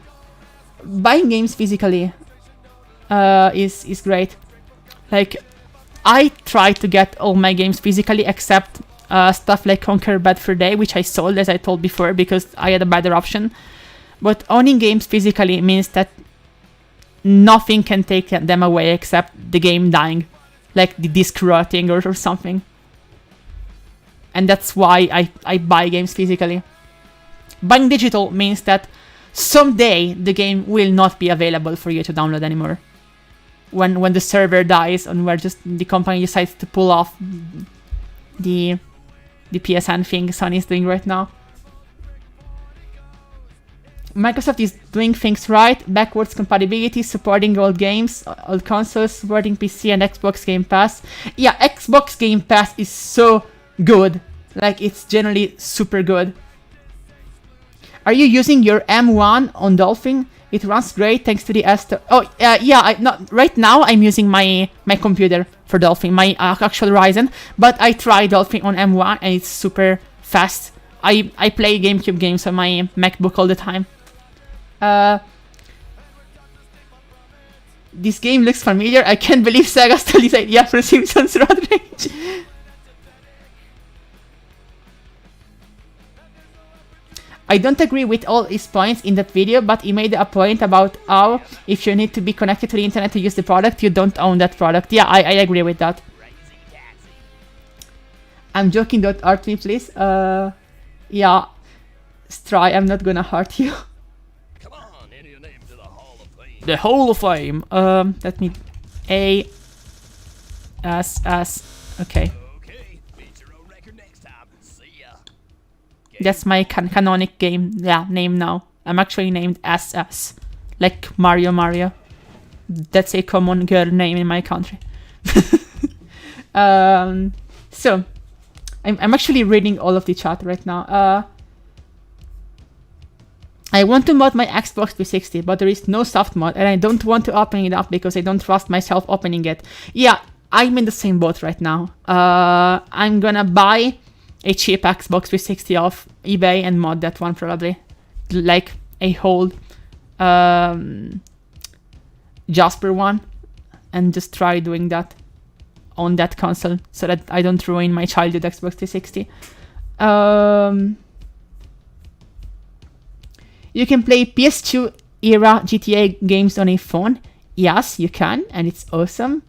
Buying games physically is great. Like, I try to get all my games physically except stuff like Conquer Bad Fur Day, which I sold, as I told before, because I had a better option. But owning games physically means that nothing can take them away except the game dying, like the disc rotting or something. And that's why I buy games physically. Buying digital means that someday the game will not be available for you to download anymore. When the server dies and where just the company decides to pull off the PSN thing Sony's doing right now. Microsoft is doing things right, backwards compatibility, supporting old games, old consoles, supporting PC and Xbox Game Pass. Yeah, Xbox Game Pass is so good. Like, it's generally super good. Are you using your M1 on Dolphin? It runs great thanks to the S2. Oh, yeah, right now I'm using my computer for Dolphin, my actual Ryzen, but I tried Dolphin on M1 and it's super fast. I play GameCube games on my MacBook all the time. This game looks familiar. I can't believe Sega still decided, yeah, for Simpsons Road Rage. I don't agree with all his points in that video, but he made a point about how if you need to be connected to the internet to use the product, you don't own that product. Yeah, I agree with that. I'm joking, don't hurt me, please. Yeah, Stry, I'm not gonna hurt you. Come on, enter your name to the Hall of Fame. The Hall of Fame. Let me... A... S... Okay. Okay, beat your own record next time. See ya. That's my canonic game name now. I'm actually named SS. Like Mario. That's a common girl name in my country. So, I'm actually reading all of the chat right now. I want to mod my Xbox 360, but there is no soft mod, and I don't want to open it up because I don't trust myself opening it. Yeah, I'm in the same boat right now. I'm gonna buy a cheap Xbox 360 off eBay and mod that one probably. Like a whole Jasper one. And just try doing that on that console so that I don't ruin my childhood Xbox 360. You can play PS2 era GTA games on a phone. Yes, you can, and it's awesome.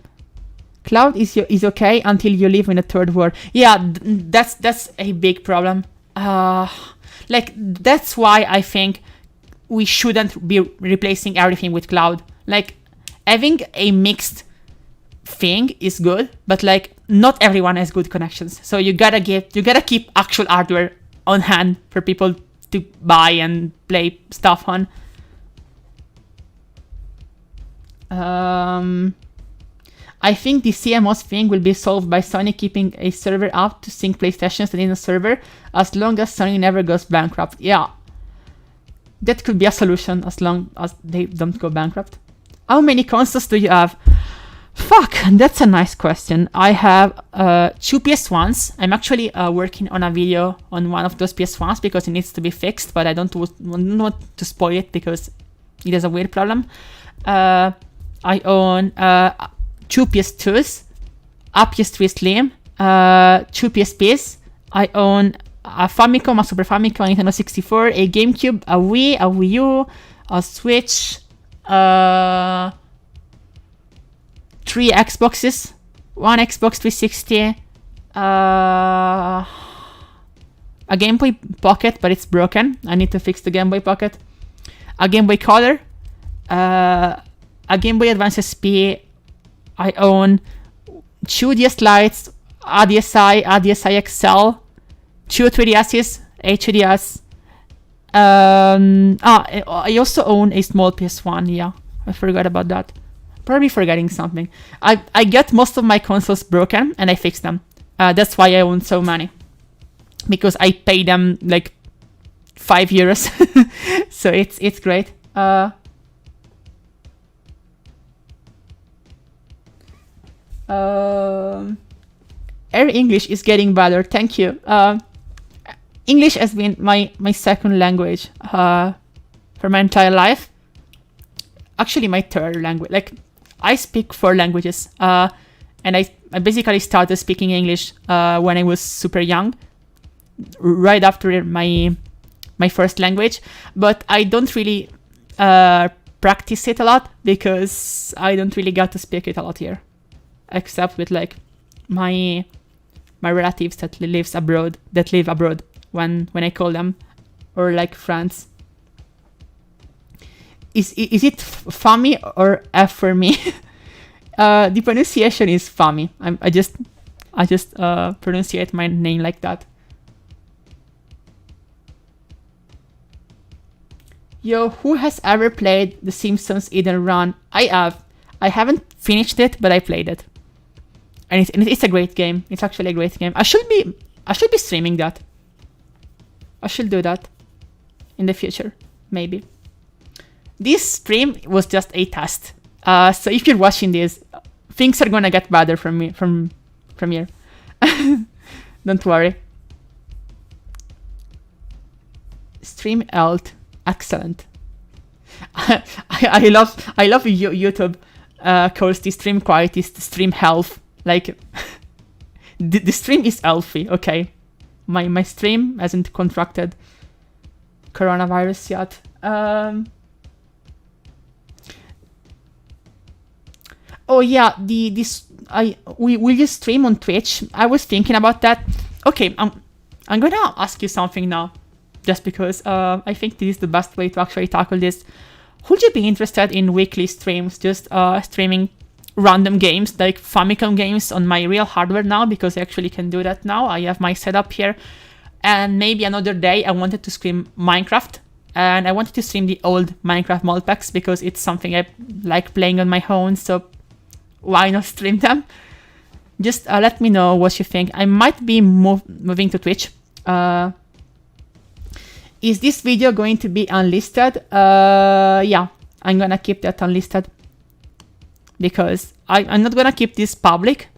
Cloud is okay until you live in a third world. Yeah, that's a big problem. Like, that's why I think we shouldn't be replacing everything with cloud. Like, having a mixed thing is good, but like, not everyone has good connections. So you gotta keep actual hardware on hand for people to buy and play stuff on. I think the CMOS thing will be solved by Sony keeping a server up to sync PlayStations within a server, as long as Sony never goes bankrupt. Yeah, that could be a solution as long as they don't go bankrupt. How many consoles do you have? Fuck, that's a nice question. I have 2 PS1s. I'm actually working on a video on one of those PS1s because it needs to be fixed, but I don't want to spoil it because it is a weird problem. I own 2 PS2s, a PS3 Slim, 2 PSPs. I own a Famicom, a Super Famicom, a Nintendo 64, a GameCube, a Wii, a Wii U, a Switch, 3 Xboxes, 1 Xbox 360, a Game Boy Pocket, but it's broken. I need to fix the Game Boy Pocket. A Game Boy Color, a Game Boy Advance SP. I own 2 DS Lites, a DSi XL, 2 3DSs, HDS. I also own a small PS1. Yeah, I forgot about that. Probably forgetting something. I get most of my consoles broken and I fix them. That's why I own so many. Because I pay them like €5. So it's great. Air English is getting better. Thank you. English has been my second language for my entire life. Actually, my third language. Like, I speak 4 languages. and I basically started speaking English when I was super young, right after my first language. But I don't really practice it a lot because I don't really get to speak it a lot here, except with like my relatives that live abroad when I call them, or like friends. Is it f4mi or f4mi? The pronunciation is f4mi. I just pronunciate my name like that. Yo, who has ever played The Simpsons Eden Run? I have. I haven't finished it, but I played it, and it's a great game. It's actually a great game. I should be streaming that. I should do that in the future, maybe. This stream was just a test. So if you're watching this, things are gonna get better from here. Don't worry. Stream health, excellent. I love YouTube calls the stream quality the stream health. Like the stream is healthy. Okay, my stream hasn't contracted coronavirus yet. Oh yeah, will you stream on Twitch? I was thinking about that. Okay, I'm gonna ask you something now, just because I think this is the best way to actually tackle this. Would you be interested in weekly streams, just streaming random games like Famicom games on my real hardware now, because I actually can do that now. I have my setup here, and maybe another day I wanted to stream Minecraft, and I wanted to stream the old Minecraft mod packs because it's something I like playing on my own. So why not stream them? Just let me know what you think. I might be moving to Twitch. Is this video going to be unlisted? Yeah, I'm gonna keep that unlisted because I'm not gonna keep this public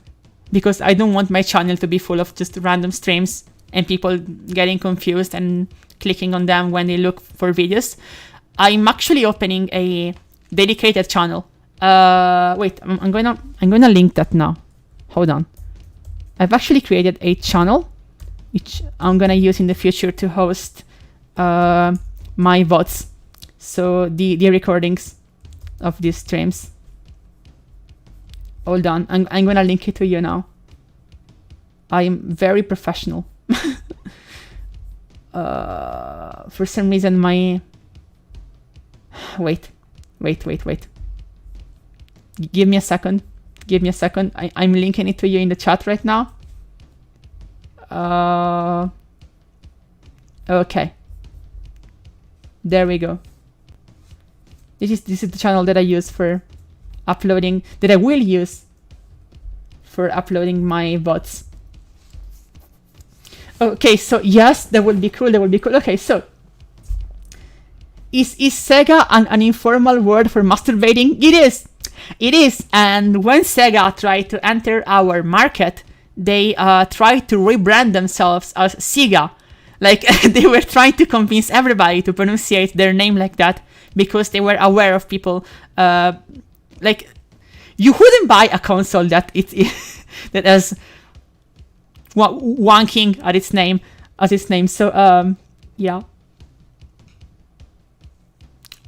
because I don't want my channel to be full of just random streams and people getting confused and clicking on them when they look for videos. I'm actually opening a dedicated channel. Wait, I'm gonna link that now. Hold on. I've actually created a channel which I'm gonna use in the future to host my VODs, so the recordings of these streams. Hold on, I'm gonna link it to you now. I'm very professional. For some reason my wait. Give me a second. I'm linking it to you in the chat right now. Okay. There we go. This is the channel that I use for uploading, that I will use for uploading my VODs. Okay, so yes, that would be cool. Okay, so is Sega an informal word for masturbating? It is. And when Sega tried to enter our market, they tried to rebrand themselves as Sega. Like they were trying to convince everybody to pronunciate their name like that because they were aware of people. Like you wouldn't buy a console that that has wanking as its name. So yeah.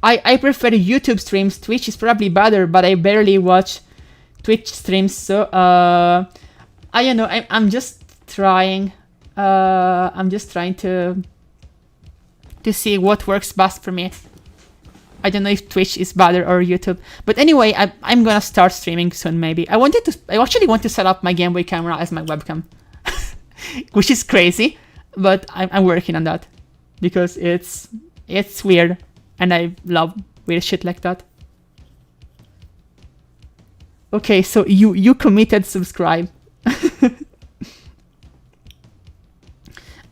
I prefer YouTube streams. Twitch is probably better, but I barely watch Twitch streams. So I don't know. I'm just trying. I'm just trying to see what works best for me. I don't know if Twitch is better or YouTube. But anyway, I'm gonna start streaming soon. Maybe I actually want to set up my Game Boy camera as my webcam, which is crazy. But I'm working on that because it's weird. And I love weird shit like that. Okay, so you committed subscribe.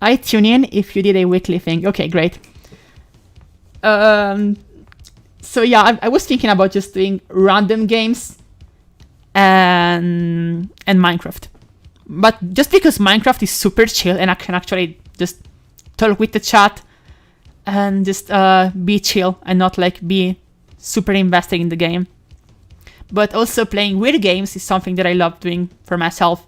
I tune in if you did a weekly thing. Okay, great. So yeah, I was thinking about just doing random games and Minecraft. But just because Minecraft is super chill and I can actually just talk with the chat and just be chill and not like be super invested in the game. but also playing weird games is something that I love doing for myself.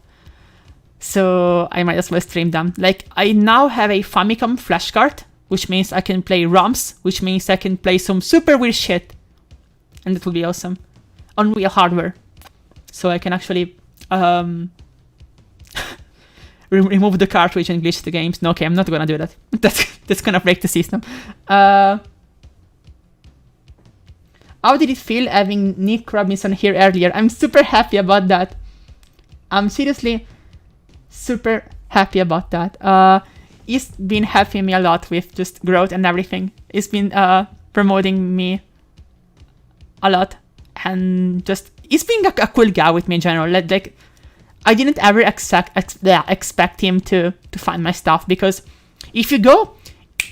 So I might as well stream them. Like, I now have a Famicom flash card, which means I can play ROMs, which means I can play some super weird shit. And it will be awesome. On real hardware. So I can actually remove the cartridge and glitch the games. No, okay, I'm not gonna do that. That's gonna break the system. How did it feel having Nick Robinson here earlier? I'm super happy about that. I'm seriously super happy about that. He's been helping me a lot with just growth and everything. He's been promoting me a lot, and just he's being a cool guy with me in general. Like I didn't ever expect him to find my stuff, because if you go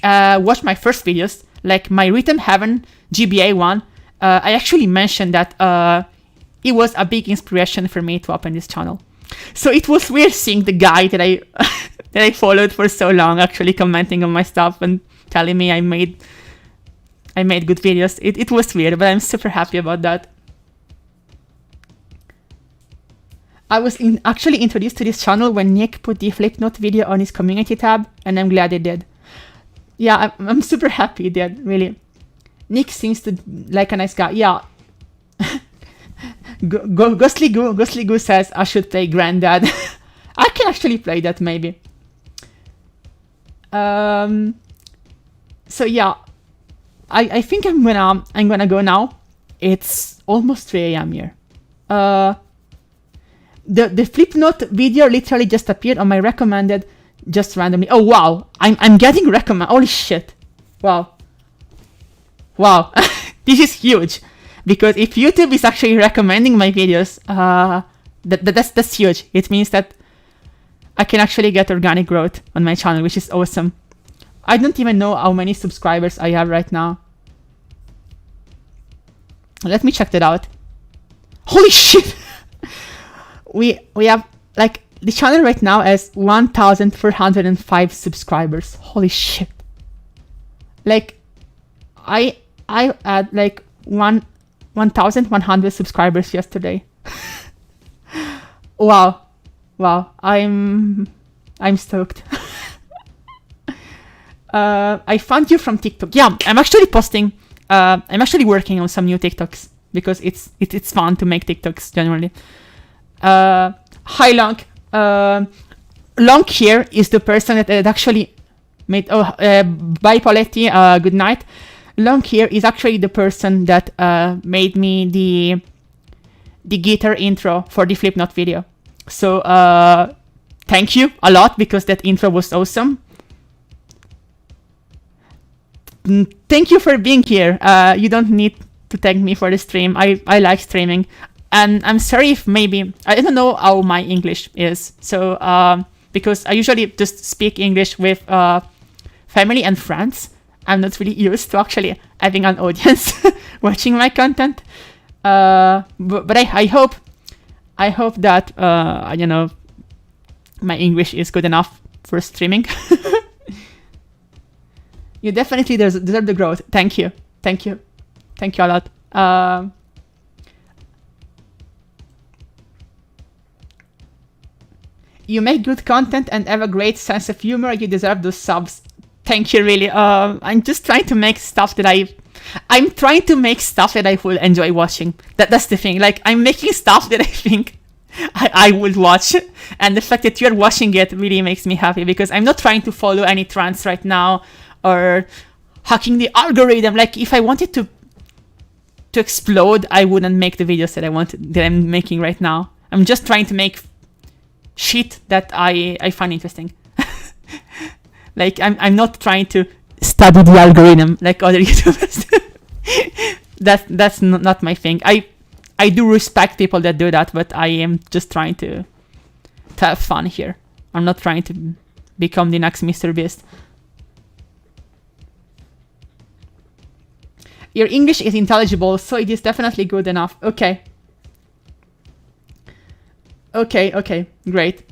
watch my first videos, like my Rhythm Heaven GBA one, I actually mentioned that it was a big inspiration for me to open this channel. So it was weird seeing the guy that I that I followed for so long actually commenting on my stuff and telling me I made good videos. It was weird, but I'm super happy about that. I was actually introduced to this channel when Nick put the Flipnote video on his community tab, and I'm glad he did. Yeah, I'm super happy he did, really. Nick seems to like a nice guy. Yeah. Ghostly Goo says I should play Granddad. I can actually play that maybe. So yeah, I think I'm gonna go now. It's almost 3 AM here. The Flipnote video literally just appeared on my recommended just randomly. Oh wow, I'm getting recommended. Holy shit! Wow. This is huge, because if YouTube is actually recommending my videos, that's huge. It means that I can actually get organic growth on my channel, which is awesome. I don't even know how many subscribers I have right now. Let me check that out. Holy shit! we have, like, the channel right now has 1,405 subscribers. Holy shit! Like, I had like 1,100 subscribers yesterday. Wow, I'm stoked. I found you from TikTok. Yeah, I'm actually posting. I'm actually working on some new TikToks, because it's fun to make TikToks generally. Hi Long. Long here is the person that actually made. Bye Pauletti. Good night. Long here is actually the person that made me the guitar intro for the Flipnote video. So thank you a lot, because that intro was awesome. Thank you for being here. You don't need to thank me for the stream. I like streaming. And I'm sorry if maybe, I don't know how my English is. So because I usually just speak English with family and friends. I'm not really used to actually having an audience watching my content. But I hope that you know, my English is good enough for streaming. You definitely deserve the growth. Thank you a lot. You make good content and have a great sense of humor. You deserve those subs. Thank you, really. I'm just trying to make stuff that I'm trying to make stuff that I will enjoy watching. That's the thing. Like, I'm making stuff that I think I would watch, and the fact that you're watching it really makes me happy, because I'm not trying to follow any trends right now or hacking the algorithm. Like, if I wanted to explode, I wouldn't make the videos that I'm making right now. I'm just trying to make shit that I find interesting. Like, I'm not trying to study the algorithm like other YouTubers. That's not my thing. I do respect people that do that, but I am just trying to have fun here. I'm not trying to become the next Mr. Beast. Your English is intelligible, so it is definitely good enough. Okay, great.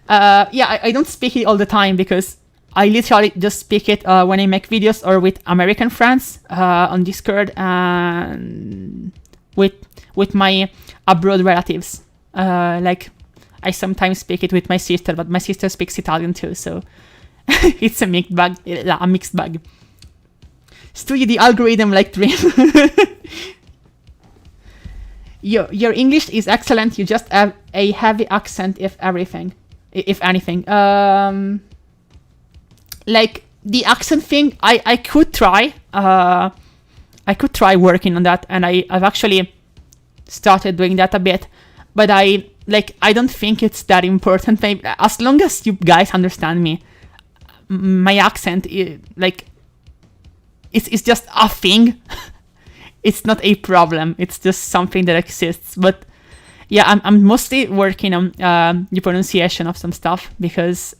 Yeah, I don't speak it all the time, because I literally just speak it when I make videos or with American friends on Discord, and with my abroad relatives. Like I sometimes speak it with my sister, but my sister speaks Italian too, so it's a mixed bag. A mixed bag. Study the algorithm like Dream. Your English is excellent. You just have a heavy accent, if anything. Like the accent thing, I could try. I could try working on that, and I've actually started doing that a bit. But I don't think it's that important. Maybe as long as you guys understand me, my accent it's just a thing. It's not a problem. It's just something that exists. But yeah, I'm mostly working on the pronunciation of some stuff, because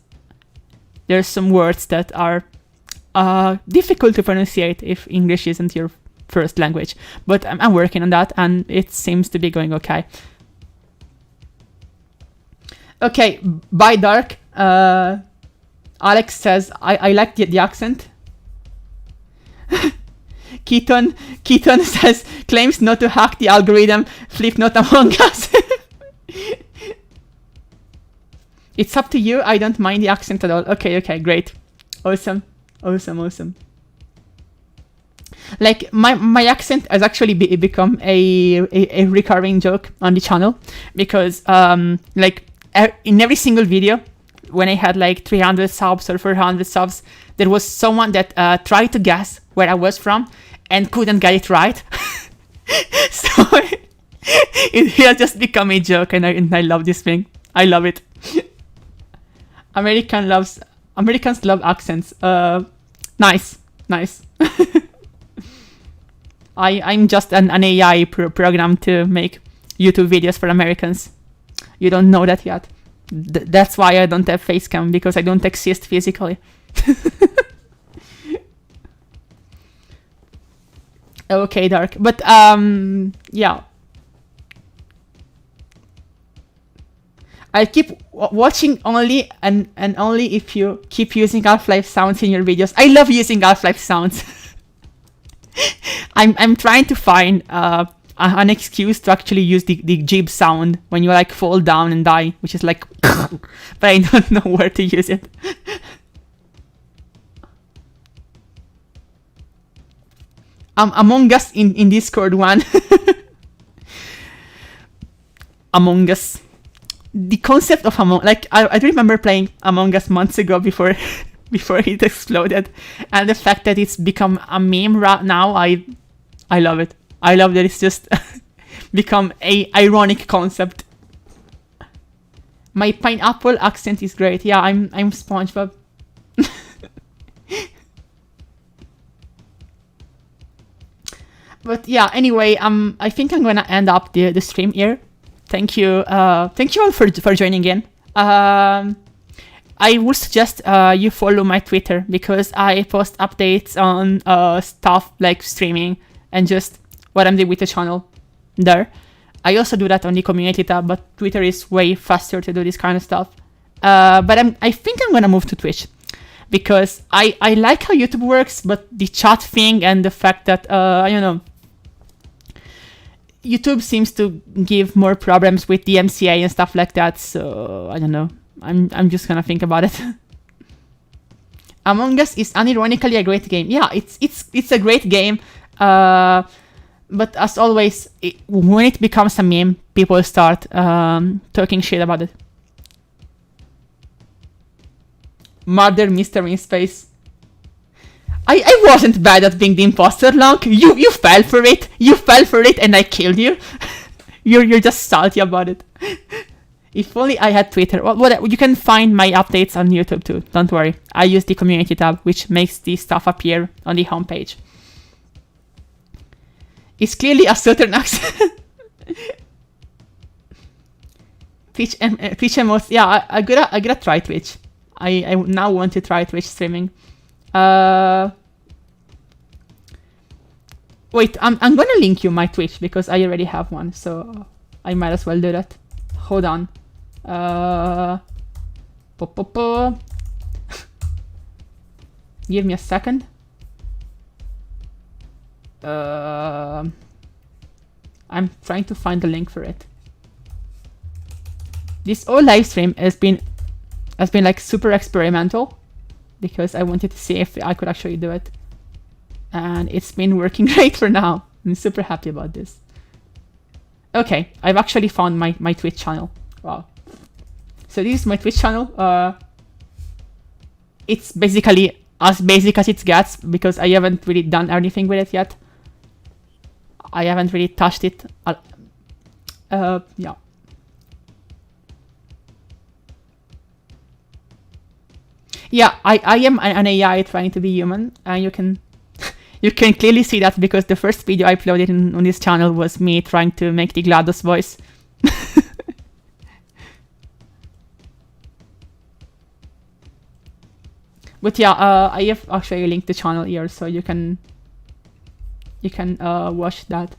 there's some words that are difficult to pronunciate if English isn't your first language. But I'm working on that, and it seems to be going okay. Okay, bye Dark. Alex says, I like the accent. Keaton says, claims not to hack the algorithm, flip not Among Us. It's up to you, I don't mind the accent at all. Okay, great. Awesome. Like, my accent has actually become a recurring joke on the channel, because, like, in every single video, when I had like 300 subs or 400 subs, there was someone that tried to guess where I was from and couldn't get it right. So it has just become a joke, and I love this thing. I love it. Americans love accents. Nice. I'm just an AI program to make YouTube videos for Americans. You don't know that yet. That's why I don't have face cam, because I don't exist physically. Okay, Dark. But yeah. I'll keep watching only and only if you keep using Half-Life sounds in your videos. I love using Half-Life sounds. I'm trying to find an excuse to actually use the jib sound when you like fall down and die, which is like, but I don't know where to use it. Among Us in Discord one. Among Us. The concept of I remember playing Among Us months ago before it exploded, and the fact that it's become a meme right now, I love it. I love that it's just become a ironic concept. My pineapple accent is great. Yeah, I'm SpongeBob. But yeah, anyway, I think I'm gonna end up the stream here. Thank you all for joining in. I would suggest you follow my Twitter, because I post updates on stuff like streaming and just what I'm doing with the channel there. I also do that on the community tab, but Twitter is way faster to do this kind of stuff. But I think I'm gonna move to Twitch, because I like how YouTube works, but the chat thing and the fact that YouTube seems to give more problems with the MCA and stuff like that, so I don't know. I'm just gonna think about it. Among Us is unironically a great game. Yeah, it's a great game. But as always, when it becomes a meme, people start talking shit about it. Murder mystery in space. I wasn't bad at being the imposter, Long. You fell for it. You fell for it, and I killed you. You're just salty about it. If only I had Twitter. Well, you can find my updates on YouTube too. Don't worry. I use the community tab, which makes the stuff appear on the homepage. It's clearly a southern accent. Twitch emotes. Yeah, I gotta try Twitch. I now want to try Twitch streaming. Wait, I'm gonna link you my Twitch, because I already have one, so I might as well do that. Hold on. Give me a second. I'm trying to find the link for it. This whole live stream has been like super experimental because I wanted to see if I could actually do it, and it's been working great for now. I'm super happy about this. Okay, I've actually found my Twitch channel. Wow. So this is my Twitch channel. It's basically as basic as it gets because I haven't really done anything with it yet. I haven't really touched it. Yeah. Yeah, I am an AI trying to be human, and you can clearly see that because the first video I uploaded on this channel was me trying to make the GLaDOS voice. But yeah, I have actually linked the channel here, so you can watch that.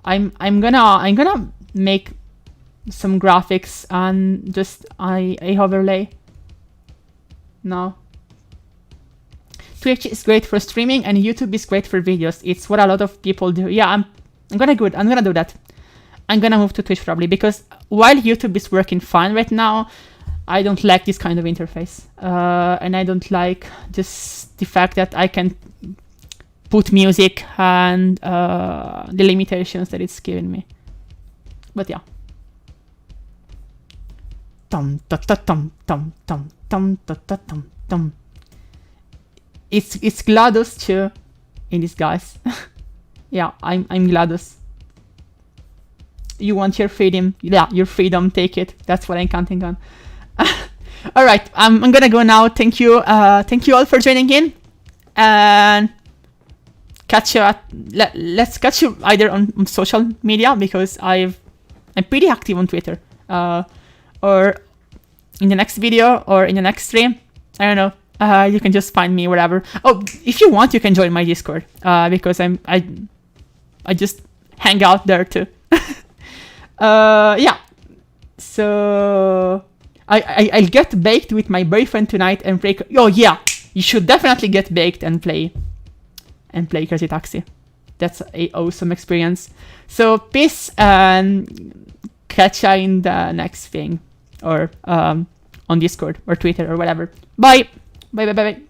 I'm gonna make some graphics and just a overlay now. Twitch is great for streaming and YouTube is great for videos. It's what a lot of people do. Yeah, I'm gonna do that. I'm gonna move to Twitch probably because while YouTube is working fine right now, I don't like this kind of interface, and I don't like just the fact that I can put music and the limitations that it's giving me. But yeah. Tum ta ta tum tum tum tum ta ta tum tum. It's GLaDOS too in disguise. Yeah, I'm GLaDOS. You want your freedom? Yeah, your freedom. Take it. That's what I'm counting on. All right, I'm gonna go now. Thank you all for joining in, and catch you at let's catch you either on social media because I'm pretty active on Twitter. Or in the next video or in the next stream. I don't know. You can just find me wherever. Oh, if you want, you can join my Discord because I just hang out there too. Yeah. So I'll get baked with my boyfriend tonight and play. Oh yeah, you should definitely get baked and play Crazy Taxi. That's a awesome experience. So peace and catch ya in the next thing, or on Discord or Twitter or whatever. Bye. Bye.